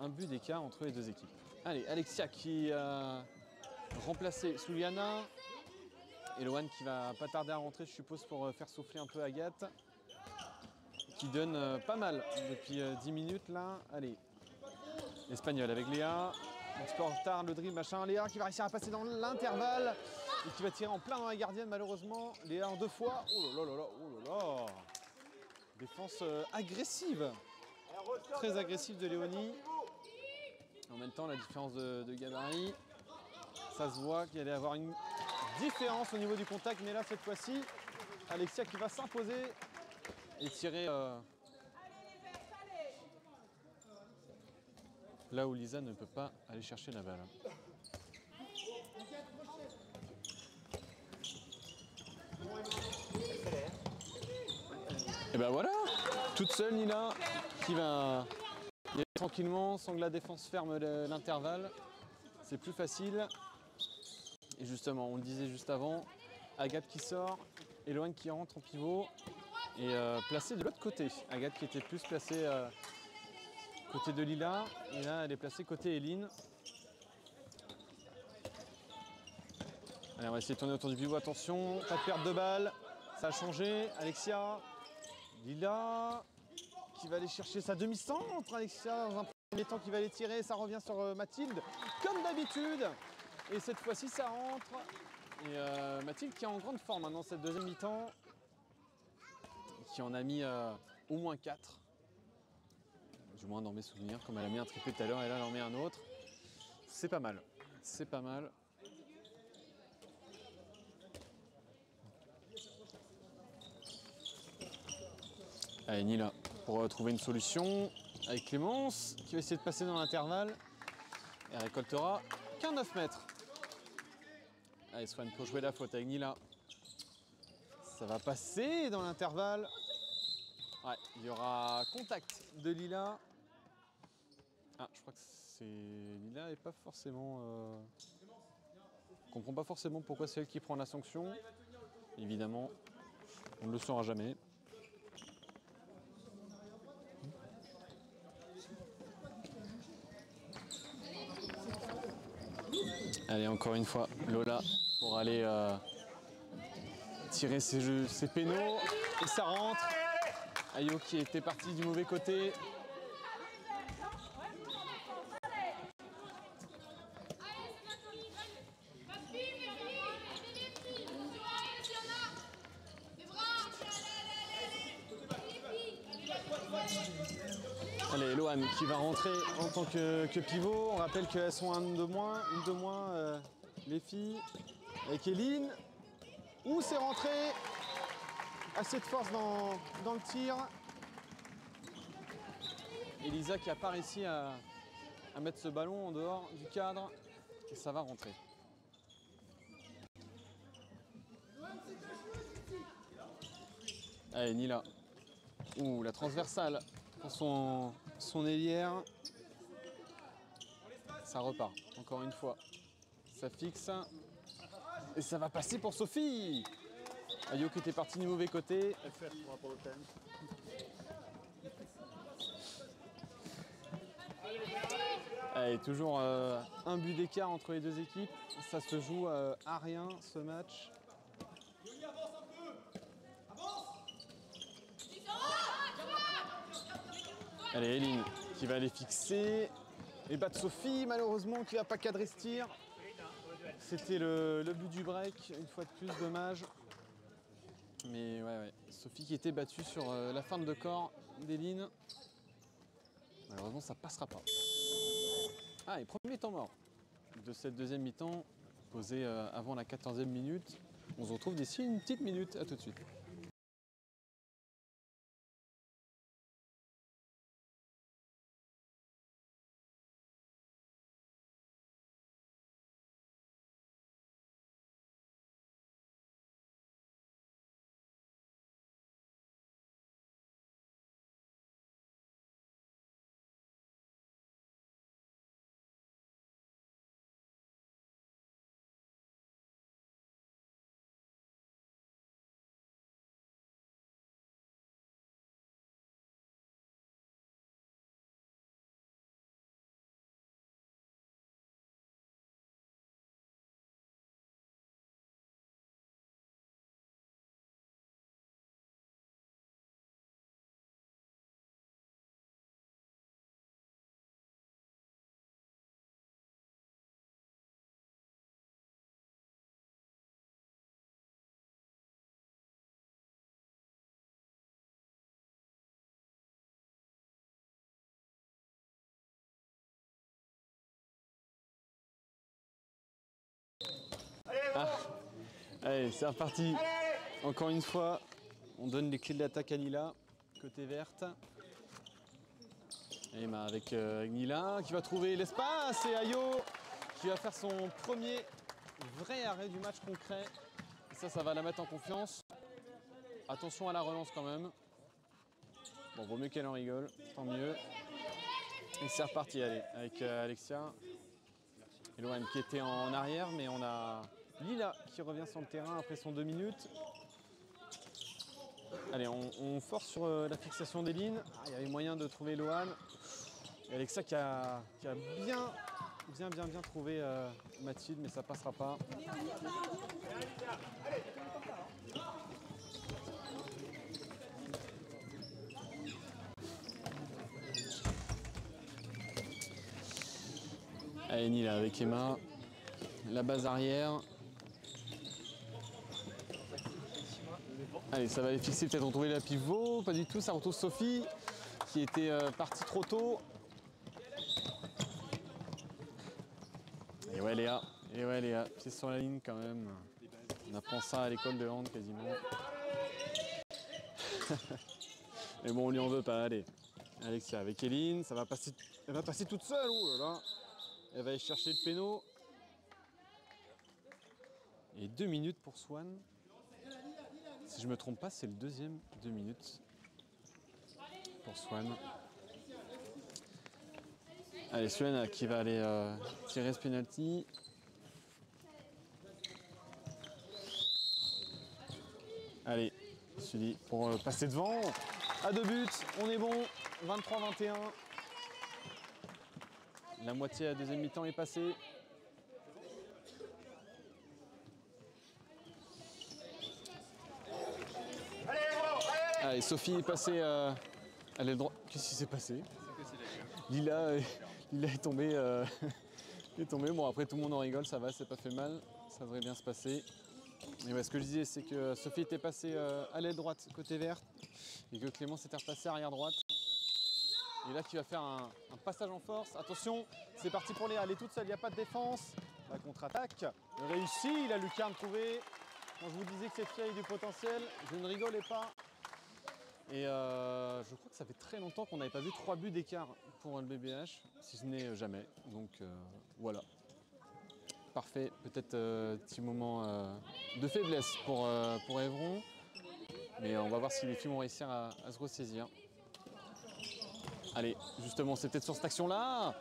Un but d'écart entre les deux équipes. Allez, Alexia qui a remplacé Suliana. Et Loane qui va pas tarder à rentrer, je suppose, pour faire souffler un peu Agathe. Qui donne pas mal depuis 10 minutes là. Allez, Espagnol avec Léa. Un petit peu en retard, le dribble, machin. Léa qui va réussir à passer dans l'intervalle et qui va tirer en plein dans la gardienne malheureusement. Léa en 2 fois. Oh là là là là, oh là là. Défense agressive. Très agressive de Léonie. En même temps, la différence de gabarit. Ça se voit qu'il allait y avoir une différence au niveau du contact. Mais là, cette fois-ci, Alexia qui va s'imposer. Et tirer là où Lisa ne peut pas aller chercher la balle. Et ben voilà, toute seule Nila qui va y aller tranquillement sans que la défense ferme l'intervalle. C'est plus facile. Et justement, on le disait juste avant, Agathe qui sort, Eloane qui rentre en pivot. Et placée de l'autre côté. Agathe qui était plus placée côté de Lila. Et là, elle est placée côté Eline. Allez, on va essayer de tourner autour du pivot. Attention, pas de perte de balle. Ça a changé. Alexia, Lila qui va aller chercher sa demi-centre. Alexia dans un premier temps qui va aller tirer. Ça revient sur Mathilde comme d'habitude. Et cette fois-ci ça rentre. Et Mathilde qui est en grande forme dans cette deuxième mi-temps. Qui en a mis au moins 4. Du moins dans mes souvenirs. Comme elle a mis un triplé tout à l'heure et là elle en met un autre. C'est pas mal. C'est pas mal. Allez, Nila pour trouver une solution avec Clémence qui va essayer de passer dans l'intervalle. Elle récoltera qu'un 9 mètres. Allez, Swan pour jouer la faute avec Nila. Ça va passer dans l'intervalle. Ouais, il y aura contact de Lila. Ah, je crois que c'est Lila et pas forcément. On comprend pas forcément pourquoi c'est elle qui prend la sanction. Évidemment, on ne le saura jamais. Allez, encore une fois, Lola pour aller tirer ses pénaux. Et ça rentre. Ayo qui était parti du mauvais côté. Allez, Loane qui va rentrer en tant que pivot. On rappelle qu'elles sont une de moins, les filles. Avec Eline. Ouh, c'est rentré. Assez de force dans le tir. Elisa qui n'a pas réussi à mettre ce ballon en dehors du cadre. Et ça va rentrer. Allez, Nila. Ouh, la transversale pour son ailière. Ça repart, encore une fois. Ça fixe. Et ça va passer pour Sophie. Ayo qui était parti du mauvais côté. Allez, toujours un but d'écart entre les deux équipes. Ça se joue à rien ce match. Allez, Eline qui va aller fixer et battre Sophie, malheureusement, qui va pas cadrer ce tir. C'était le but du break, une fois de plus, dommage. Mais ouais, Sophie qui était battue sur la fin de corps d'Eline. Malheureusement, ça passera pas. Ah, et premier temps mort de cette deuxième mi-temps, posé avant la 14e minute. On se retrouve d'ici une petite minute, à tout de suite. Ah. Allez, c'est reparti. Encore une fois, on donne les clés de l'attaque à Nila, côté verte. Et avec Nila qui va trouver l'espace et Ayo qui va faire son premier vrai arrêt du match concret. Et ça va la mettre en confiance. Attention à la relance quand même. Bon, vaut mieux qu'elle en rigole, tant mieux. Et c'est reparti, allez, avec Alexia. Et Loane qui était en arrière, mais on a Lila qui revient sur le terrain après son 2 minutes. Allez, on force sur la fixation des lignes. Ah, il y avait moyen de trouver Loane. Et Alexa qui a bien trouvé Mathilde, mais ça passera pas. Allez, Nila avec Emma. La base arrière. Allez, ça va les fixer, peut-être retrouver la pivot. Pas du tout, ça retrouve Sophie qui était partie trop tôt. Et ouais Léa, pied sur la ligne quand même. On apprend ça à l'école de hand quasiment. Mais bon, on lui en veut pas, allez. Alexia avec Eline, ça va passer, elle va passer toute seule, oh là là. Elle va aller chercher le péno. Et 2 minutes pour Swan. Si je me trompe pas, c'est le deuxième 2 minutes pour Swan. Allez, Swan qui va aller tirer ce penalty. Allez, je suis dit pour passer devant. À 2 buts, on est bon. 23-21. La moitié à la deuxième mi-temps est passée. Allez, Sophie est passée à l'aile droite. Qu'est-ce qui s'est passé? Lila est tombée. Est tombée. Bon, après tout le monde en rigole, ça va, c'est pas fait mal. Ça devrait bien se passer. Et ouais, ce que je disais, c'est que Sophie était passée à l'aile droite, côté vert, et que Clément s'était repassé arrière droite. Et là, qui va faire un passage en force. Attention, c'est parti pour Léa. Elle est toute seule, il n'y a pas de défense. La contre-attaque réussit. La lucarne trouvée. Quand je vous disais que cette fille a du potentiel, je ne rigolais pas. Et je crois que ça fait très longtemps qu'on n'avait pas vu 3 buts d'écart pour le BBH, si ce n'est jamais. Donc voilà. Parfait. Peut-être petit moment de faiblesse pour Évron. Mais on va voir si les filles vont réussir à se ressaisir. Allez, justement, c'est peut-être sur cette action-là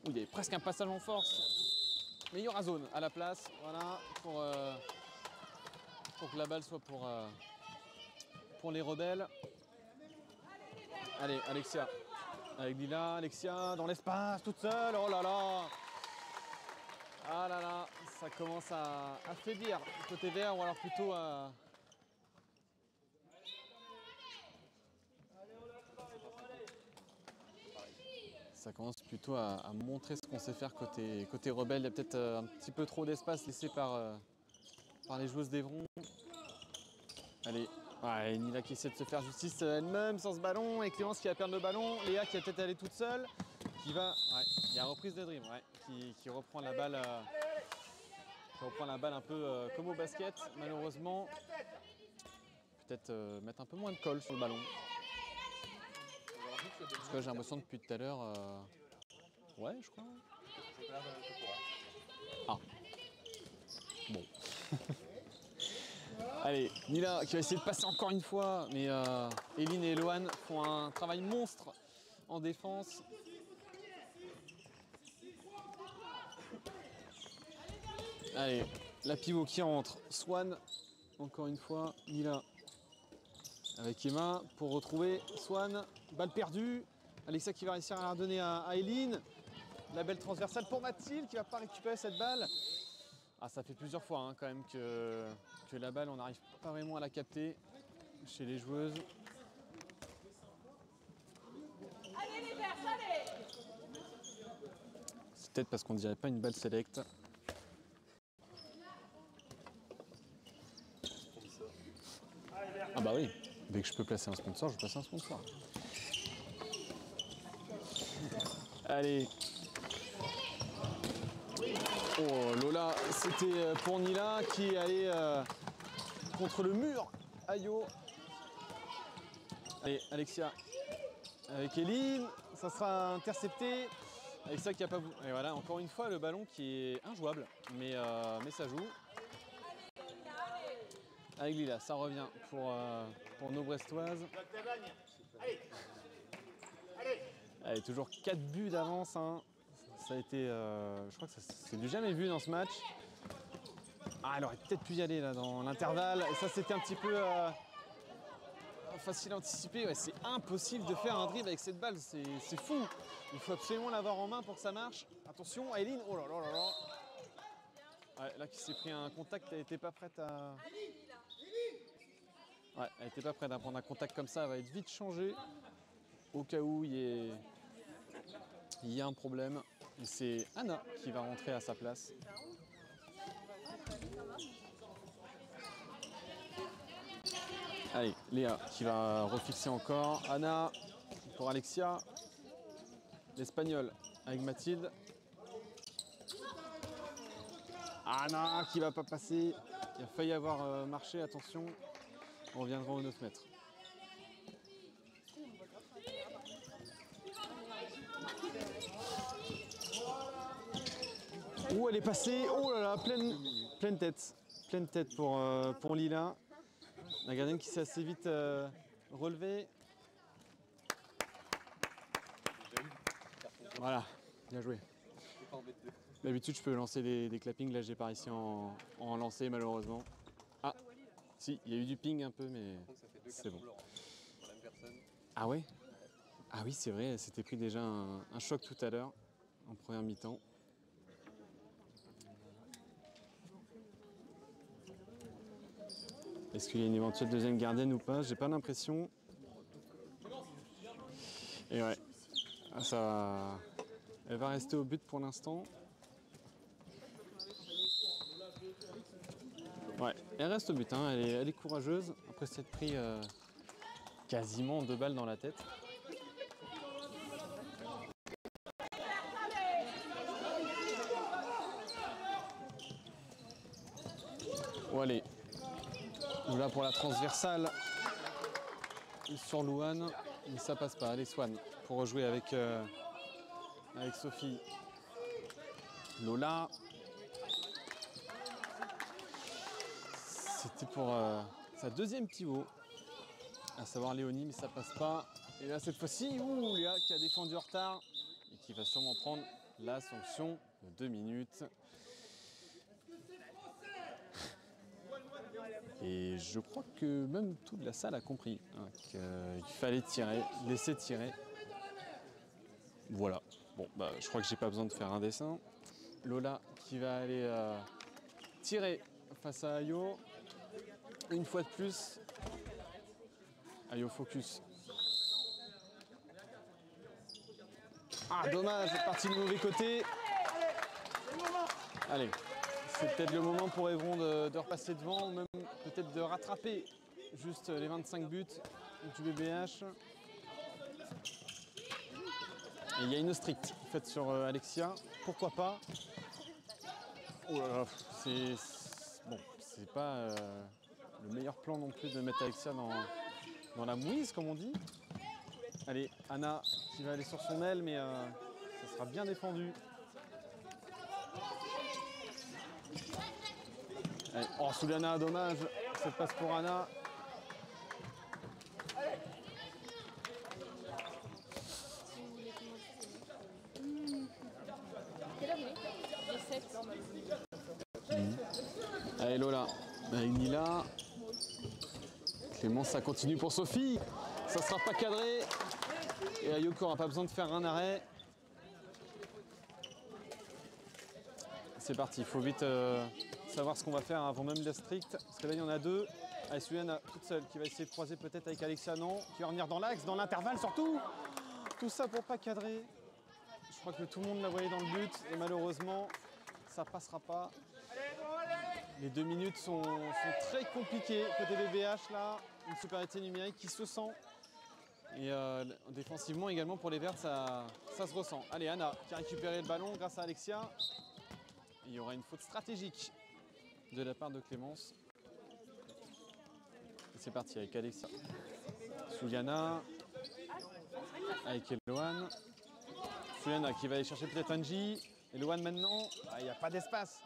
où il y avait presque un passage en force. Mais il y aura zone à la place, voilà, pour que la balle soit pour les rebelles. Allez, Alexia, avec Lila, Alexia dans l'espace, toute seule, oh là là. Ah là là, ça commence à affaiblir côté vert, ou alors plutôt à... Ça commence plutôt à montrer ce qu'on sait faire côté rebelle. Il y a peut-être un petit peu trop d'espace laissé par les joueuses d'Evron. Allez, ouais, Nila qui essaie de se faire justice elle-même sans ce ballon. Et Clémence qui va perdre le ballon. Léa qui va peut-être aller toute seule. Qui va... Ouais, il y a reprise de Dream, ouais, qui reprend la balle. Qui reprend la balle un peu comme au basket, malheureusement. Peut-être mettre un peu moins de colle sur le ballon. Parce que j'ai l'impression depuis tout à l'heure... Ouais, je crois. Ah. Bon. Allez, Nila qui va essayer de passer encore une fois. Mais Eline et Eloane font un travail monstre en défense. Allez, la pivot qui entre. Swan, encore une fois. Nila avec Emma pour retrouver Swan. Balle perdue. Alexia qui va réussir à la redonner à Eline. La belle transversale pour Mathilde qui ne va pas récupérer cette balle. Ah, ça fait plusieurs fois hein, quand même que la balle, on n'arrive pas vraiment à la capter chez les joueuses. Allez les verts, allez! C'est peut-être parce qu'on ne dirait pas une balle select. Ah bah oui, dès que je peux placer un sponsor, je place un sponsor. Allez. Oh Lola, c'était pour Nila qui est allée contre le mur. Aïe oh. Allez, Alexia avec Eline, ça sera intercepté. Alexia qui a pas... Et voilà, encore une fois, le ballon qui est injouable, mais ça joue. Avec Lila, ça revient pour nos Brestoises. Allez, toujours 4 buts d'avance. Hein. Ça a été, je crois que c'est du jamais vu dans ce match. Ah, elle aurait peut-être pu y aller là dans l'intervalle. Et ça, c'était un petit peu facile à anticiper. Ouais, c'est impossible de faire un dribble avec cette balle. C'est fou. Il faut absolument l'avoir en main pour que ça marche. Attention, Aileen. Oh là là là là. Ouais, là, qui s'est pris un contact, elle n'était pas prête à... Ouais, elle n'était pas prête à prendre un contact comme ça. Elle va être vite changée au cas où il y a un problème. Et c'est Anna qui va rentrer à sa place. Allez, Léa qui va refixer encore. Anna pour Alexia. L'Espagnol avec Mathilde. Anna qui va pas passer. Il a failli avoir marché, attention. On reviendra aux 9 mètres. Oh, elle est passée. Oh là là, pleine tête. Pleine tête pour Lila. La gardienne qui s'est assez vite relevée. Voilà, bien joué. D'habitude, je peux lancer des clappings. Là, j'ai pas réussi à en lancer, malheureusement. Ah, si, il y a eu du ping un peu, mais c'est bon. Ah ouais? Ah oui, c'est vrai, elle s'était pris déjà un choc tout à l'heure, en première mi-temps. Est-ce qu'il y a une éventuelle deuxième gardienne ou pas? J'ai pas l'impression. Et ouais, ça, elle va rester au but pour l'instant. Ouais, elle reste au but, hein. Elle est courageuse. Après s'être pris quasiment 2 balles dans la tête. Oh, allez. Là pour la transversale sur Louane, mais ça passe pas. Allez Swan pour rejouer avec Sophie. Lola. C'était pour sa deuxième pivot, à savoir Léonie, mais ça passe pas. Et là cette fois-ci, Léa qui a défendu en retard et qui va sûrement prendre la sanction de 2 minutes. Et je crois que même toute la salle a compris qu'il fallait tirer, laisser tirer. Voilà. Bon, bah, je crois que j'ai pas besoin de faire un dessin. Lola qui va aller tirer face à Ayo. Une fois de plus. Ayo focus. Ah, dommage, c'est parti du mauvais côté. Allez. C'est peut-être le moment pour Évron de repasser devant, ou même peut-être de rattraper juste les 25 buts du BBH. Et il y a une stricte faite sur Alexia, pourquoi pas. Oh là là, c'est pas le meilleur plan non plus de mettre Alexia dans la mouise, comme on dit. Allez, Anna qui va aller sur son aile, mais ça sera bien défendu. Allez. Oh, Souliana, dommage. Cette passe pour Anna. Allez, Lola. Avec Nila. Clémence, ça continue pour Sophie. Ça sera pas cadré. Et Ayoko n'aura pas besoin de faire un arrêt. C'est parti, il faut vite savoir ce qu'on va faire avant même la stricte. Parce que là, il y en a 2. Allez, Souliana toute seule qui va essayer de croiser peut-être avec Alexia, non. Qui va revenir dans l'axe, dans l'intervalle surtout. Tout ça pour pas cadrer. Je crois que tout le monde la voyait dans le but. Et malheureusement, ça passera pas. Les 2 minutes sont très compliquées côté BBH là. Une supériorité numérique qui se sent. Et défensivement également pour les Vertes, ça se ressent. Allez, Anna qui a récupéré le ballon grâce à Alexia. Il y aura une faute stratégique de la part de Clémence. Et c'est parti avec Alexia. Souliana. Avec Eloane. Souliana qui va aller chercher peut-être Angie. Eloane maintenant. Ah, il n'y a pas d'espace.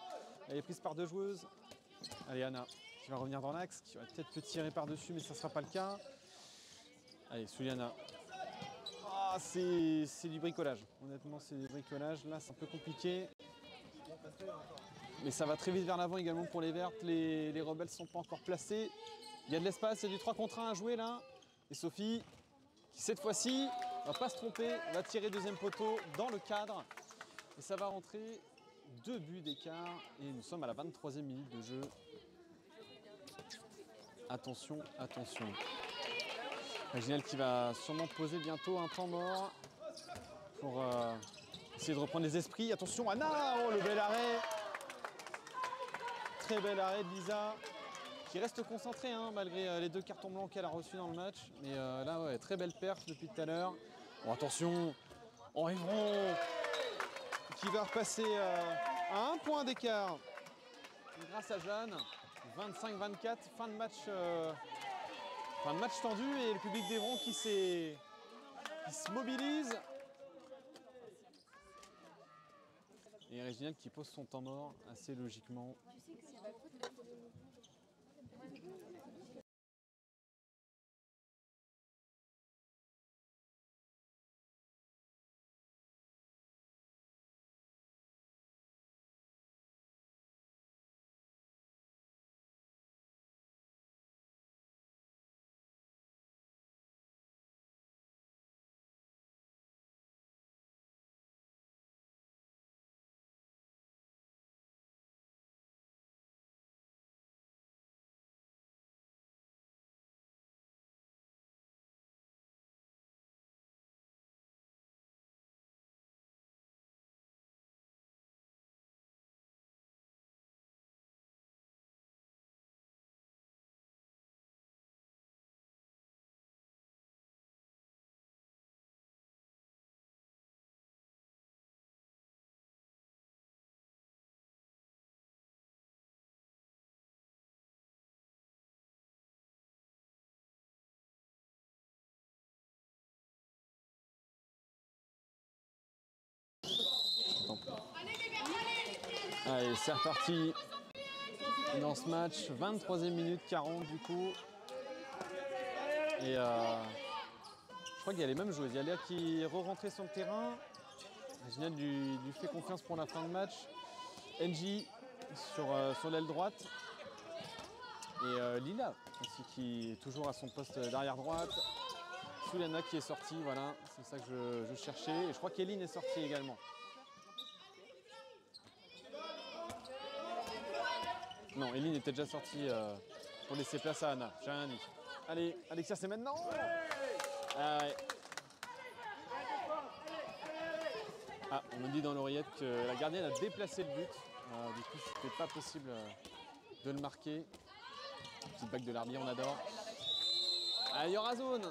Elle est prise par 2 joueuses. Allez, Anna qui va revenir dans l'axe, qui va peut-être tirer par-dessus, mais ça ne sera pas le cas. Allez, Souliana. Ah, c'est du bricolage. Honnêtement, c'est du bricolage. Là, c'est un peu compliqué. Mais ça va très vite vers l'avant également pour les Vertes. Les rebelles ne sont pas encore placés. Il y a de l'espace, il y a du 3 contre 1 à jouer là. Et Sophie, qui cette fois-ci, ne va pas se tromper, va tirer deuxième poteau dans le cadre. Et ça va rentrer. 2 buts d'écart. Et nous sommes à la 23e minute de jeu. Attention, attention. Ginelle qui va sûrement poser bientôt un temps mort pour essayer de reprendre les esprits. Attention, Anna, oh, le bel arrêt. Très bel arrêt de Lisa, qui reste concentrée hein, malgré les 2 cartons blancs qu'elle a reçus dans le match. Mais là, ouais, très belle perf depuis tout à l'heure. Bon, attention, Évron qui va repasser à 1 point d'écart grâce à Jeanne. 25-24, fin de match tendu et le public d'Évron qui se mobilise. Et Réginald qui pose son temps mort assez logiquement. Allez, c'est reparti dans ce match, 23e minute 40 du coup. Et je crois qu'il y a les mêmes joueuses. Il y a Léa qui est re-rentrée sur le terrain. Réginald lui fait confiance pour la fin de match. NJ sur l'aile droite. Et Lila aussi qui est toujours à son poste d'arrière droite. Souliana qui est sortie, voilà, c'est ça que je cherchais. Et je crois qu'Eline est sortie également. Non, Eline était déjà sortie pour laisser place à Anna. J'ai rien dit. Allez, Alexia, c'est maintenant. Ah, ouais. Ah, on me dit dans l'oreillette que la gardienne a déplacé le but. Du coup, c'était pas possible de le marquer. Petite bague de l'arbitre, on adore. Ah, il y aura zone.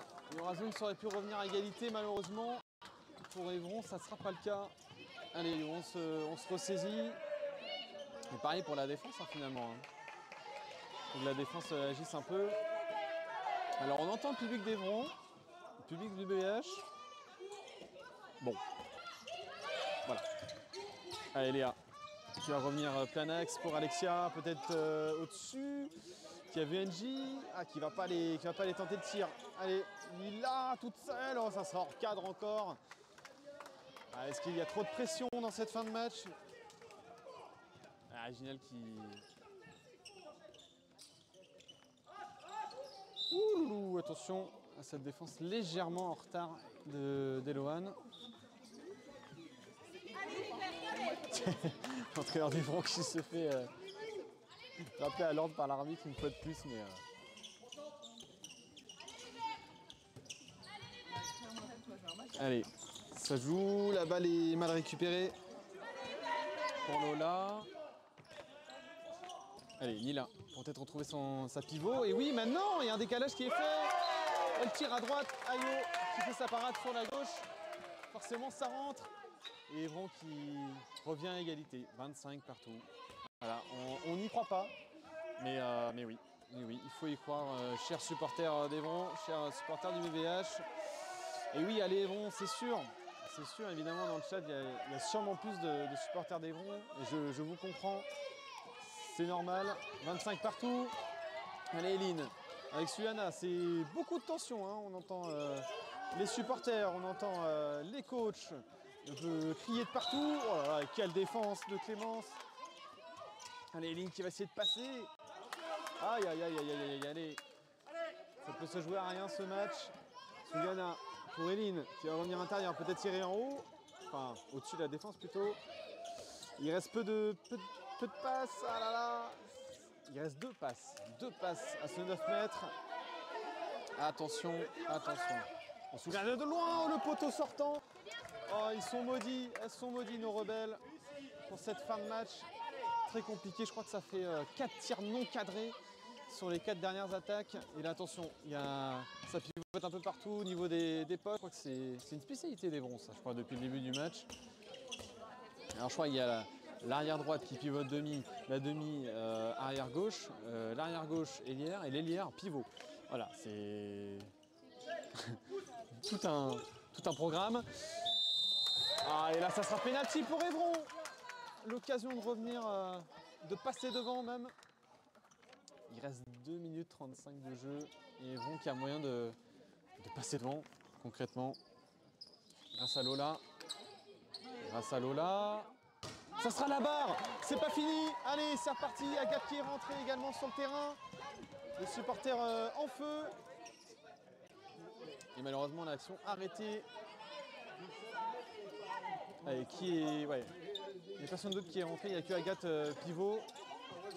Ça aurait pu revenir à égalité, malheureusement. Pour Évron, ça ne sera pas le cas. Allez, on se ressaisit. Et pareil pour la défense hein, finalement. Faut que la défense agisse un peu. Alors on entend le public d'Évron, le public du BH. Bon. Voilà. Allez Léa, qui va revenir plein axe pour Alexia, peut-être au-dessus. Qui a vu NJ, qui va pas aller tenter de tir. Allez, Lila toute seule, oh, ça sera hors cadre encore. Ah, est-ce qu'il y a trop de pression dans cette fin de match? Réginald qui... Ouh, attention à cette défense légèrement en retard d'Eloane. L'entraîneur d'Évron qui se fait rappeler à l'ordre par l'arbitre une fois de plus. Mais, Allez, ça joue, la balle est mal récupérée pour Lola. Allez, Nila, pour peut-être retrouver sa pivot. Et oui, maintenant, il y a un décalage qui est fait. Elle tire à droite, Ayo qui fait sa parade sur la gauche. Forcément, ça rentre. Et Évron qui revient à égalité, 25 partout. Voilà, on n'y croit pas. Mais oui, il faut y croire, chers supporters d'Évron, chers supporters du BVH. Et oui, allez Évron, c'est sûr. C'est sûr, évidemment, dans le chat, il y a sûrement plus de supporters d'Évron. Et je vous comprends. C'est normal, 25 partout. Allez Eline, avec Suliana, c'est beaucoup de tension. Hein. On entend les supporters, on entend les coachs. On peut crier de partout. Oh là là, quelle défense de Clémence. Allez Eline qui va essayer de passer. Aïe, aïe, aïe, aïe, aïe, allez. Ça peut se jouer à rien ce match. Suliana pour Eline qui va revenir intérieur, peut-être tirer en haut. Enfin, au-dessus de la défense plutôt. Il reste peu de passes, ah là là. Il reste deux passes à ce 9 mètres. Attention. On se souvient de loin, le poteau sortant. Oh, ils sont maudits, elles sont maudites nos rebelles pour cette fin de match. Très compliqué, je crois que ça fait 4 tirs non cadrés sur les 4 dernières attaques. Et là attention, ça pivote un peu partout au niveau des postes. Je crois que c'est une spécialité d'Evron ça, je crois, depuis le début du match. Alors je crois qu'il y a l'arrière droite qui pivote demi, la demi arrière gauche, l'arrière gauche ailière et l'ailière pivot. Voilà, c'est tout un programme. Ah, et là ça sera pénalty pour Evron. L'occasion de revenir, de passer devant même. Il reste 2 minutes 35 de jeu et Evron qui a moyen de passer devant concrètement. Grâce à Lola. Grâce à Lola. Ça sera la barre, c'est pas fini. Allez, c'est reparti. Agathe qui est rentrée également sur le terrain. Les supporters en feu. Et malheureusement, l'action arrêtée. Allez, ouais. Il n'y a personne d'autre qui est rentré. Il n'y a que Agathe Pivot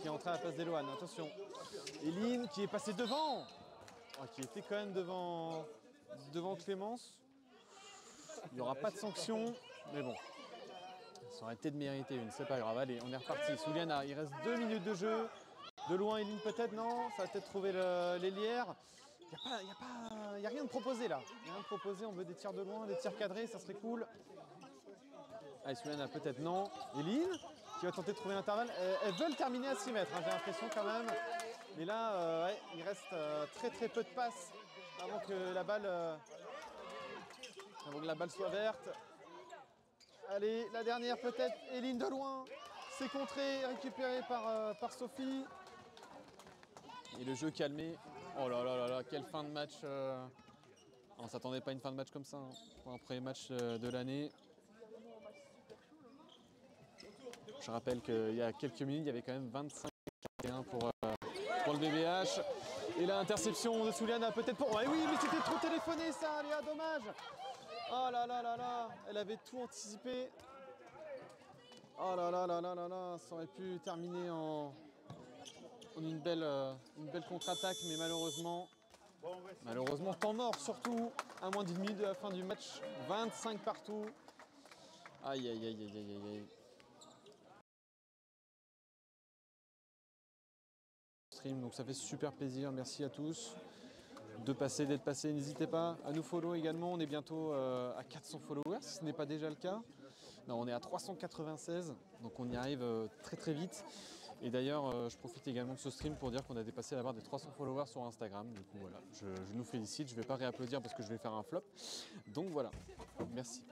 qui est entrée à la place d'Eloane. Attention. Eline qui est passée devant. Oh, qui était quand même devant Clémence. Il n'y aura pas de sanction, mais bon. Ça aurait été de mériter une, c'est pas grave. Allez, on est reparti. Souliana, il reste 2 minutes de jeu. De loin, Eline peut-être, non. Ça va peut-être trouver l'ailière. Il n'y a rien de proposé là. Il n'y a rien de proposé, on veut des tirs de loin, des tirs cadrés, ça serait cool. Allez, Souliana peut-être non. Eline qui va tenter de trouver l'intervalle. Elles veulent terminer à 6 mètres, hein, j'ai l'impression quand même. Mais là, ouais, il reste très peu de passes avant que la balle soit verte. Allez, la dernière peut-être, Eline de loin. C'est contré, récupéré par Sophie. Et le jeu calmé. Oh là là là là, quelle fin de match. On ne s'attendait pas à une fin de match comme ça, hein, pour un premier match de l'année. Je rappelle qu'il y a quelques minutes, il y avait quand même 25-41 pour le BBH. Et l'interception de Souliana peut-être pour... Ouais, oui, mais c'était trop téléphoné ça, Léa, dommage. Oh là là là là, elle avait tout anticipé. Oh là là là là là là, ça aurait pu terminer en une belle contre-attaque, mais malheureusement, temps mort surtout, à moins d'une minute de la fin du match, 25 partout. Aïe aïe aïe aïe aïe aïe. Donc ça fait super plaisir, merci à tous d'être passés. N'hésitez pas à nous follow également, on est bientôt à 400 followers si ce n'est pas déjà le cas. Non, on est à 396, donc on y arrive très vite. Et d'ailleurs, je profite également de ce stream pour dire qu'on a dépassé la barre des 300 followers sur Instagram. Du coup voilà, je nous félicite, je ne vais pas réapplaudir parce que je vais faire un flop. Donc voilà, merci.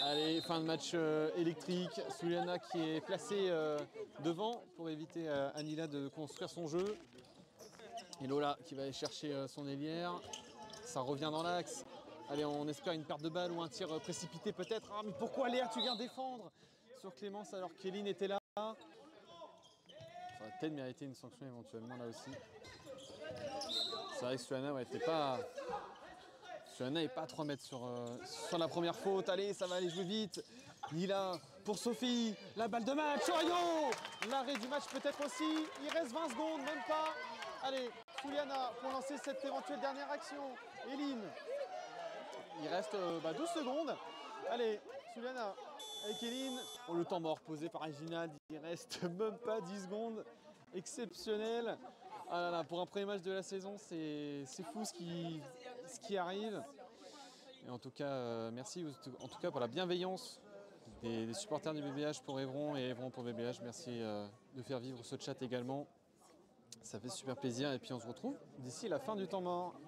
Allez, fin de match électrique. Souliana qui est placée devant pour éviter à Anila de construire son jeu. Et Lola qui va aller chercher son ailière. Ça revient dans l'axe. Allez, on espère une perte de balle ou un tir précipité peut-être. Ah, mais pourquoi Léa, tu viens défendre sur Clémence alors qu'Eline était là? Ça aurait peut-être mérité une sanction éventuellement là aussi. C'est vrai que Souliana, ouais, Souliana n'est pas à 3 mètres sur la première faute. Allez, ça va aller jouer vite. Nila pour Sophie. La balle de match. Oyo, l'arrêt du match peut-être aussi. Il reste 20 secondes, même pas. Allez, Souliana pour lancer cette éventuelle dernière action. Eline. Il reste 12 secondes. Allez, Souliana avec Eline. Oh, le temps mort posé par Reginald. Il reste même pas 10 secondes. Exceptionnel. Ah là là, pour un premier match de la saison, c'est fou ce qui arrive. Et en tout cas, merci en tout cas pour la bienveillance des supporters du BBH pour Evron et Evron pour BBH. Merci de faire vivre ce chat également. Ça fait super plaisir et puis on se retrouve d'ici la fin du temps mort.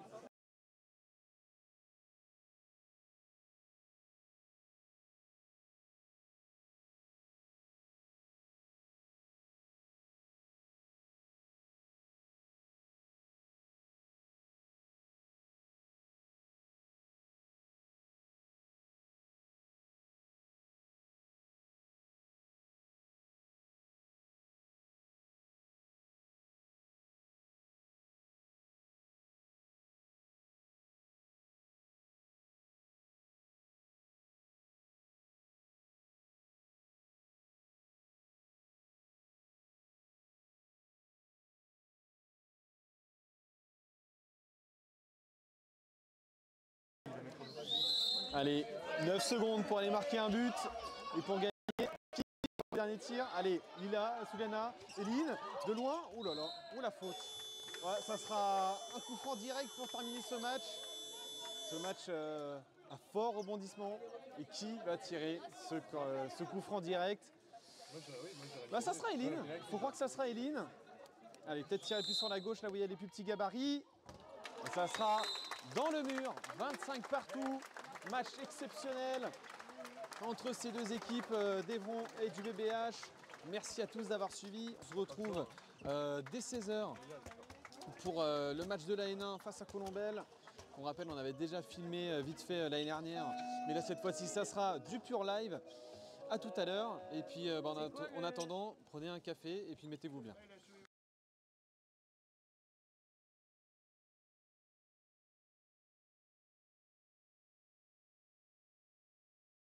Allez, 9 secondes pour aller marquer un but et pour gagner. Qui le dernier tir? Allez, Lila, Souliana, Eline, de loin. Ouh là là, ouh la faute. Ouais, ça sera un coup franc direct pour terminer ce match. Ce match à fort rebondissement. Et qui va tirer ce coup franc direct? Bah, ça sera Eline. Il faut croire que ça sera Eline. Allez, peut-être tirer plus sur la gauche, là où il y a les plus petits gabarits. Et ça sera dans le mur, 25 partout. Match exceptionnel entre ces deux équipes d'Evron et du BBH. Merci à tous d'avoir suivi. On se retrouve dès 16h pour le match de la N1 face à Colombelle. On rappelle, on avait déjà filmé vite fait l'année dernière. Mais là, cette fois-ci, ça sera du pur live. À tout à l'heure. Et puis, en attendant, prenez un café et puis mettez-vous bien.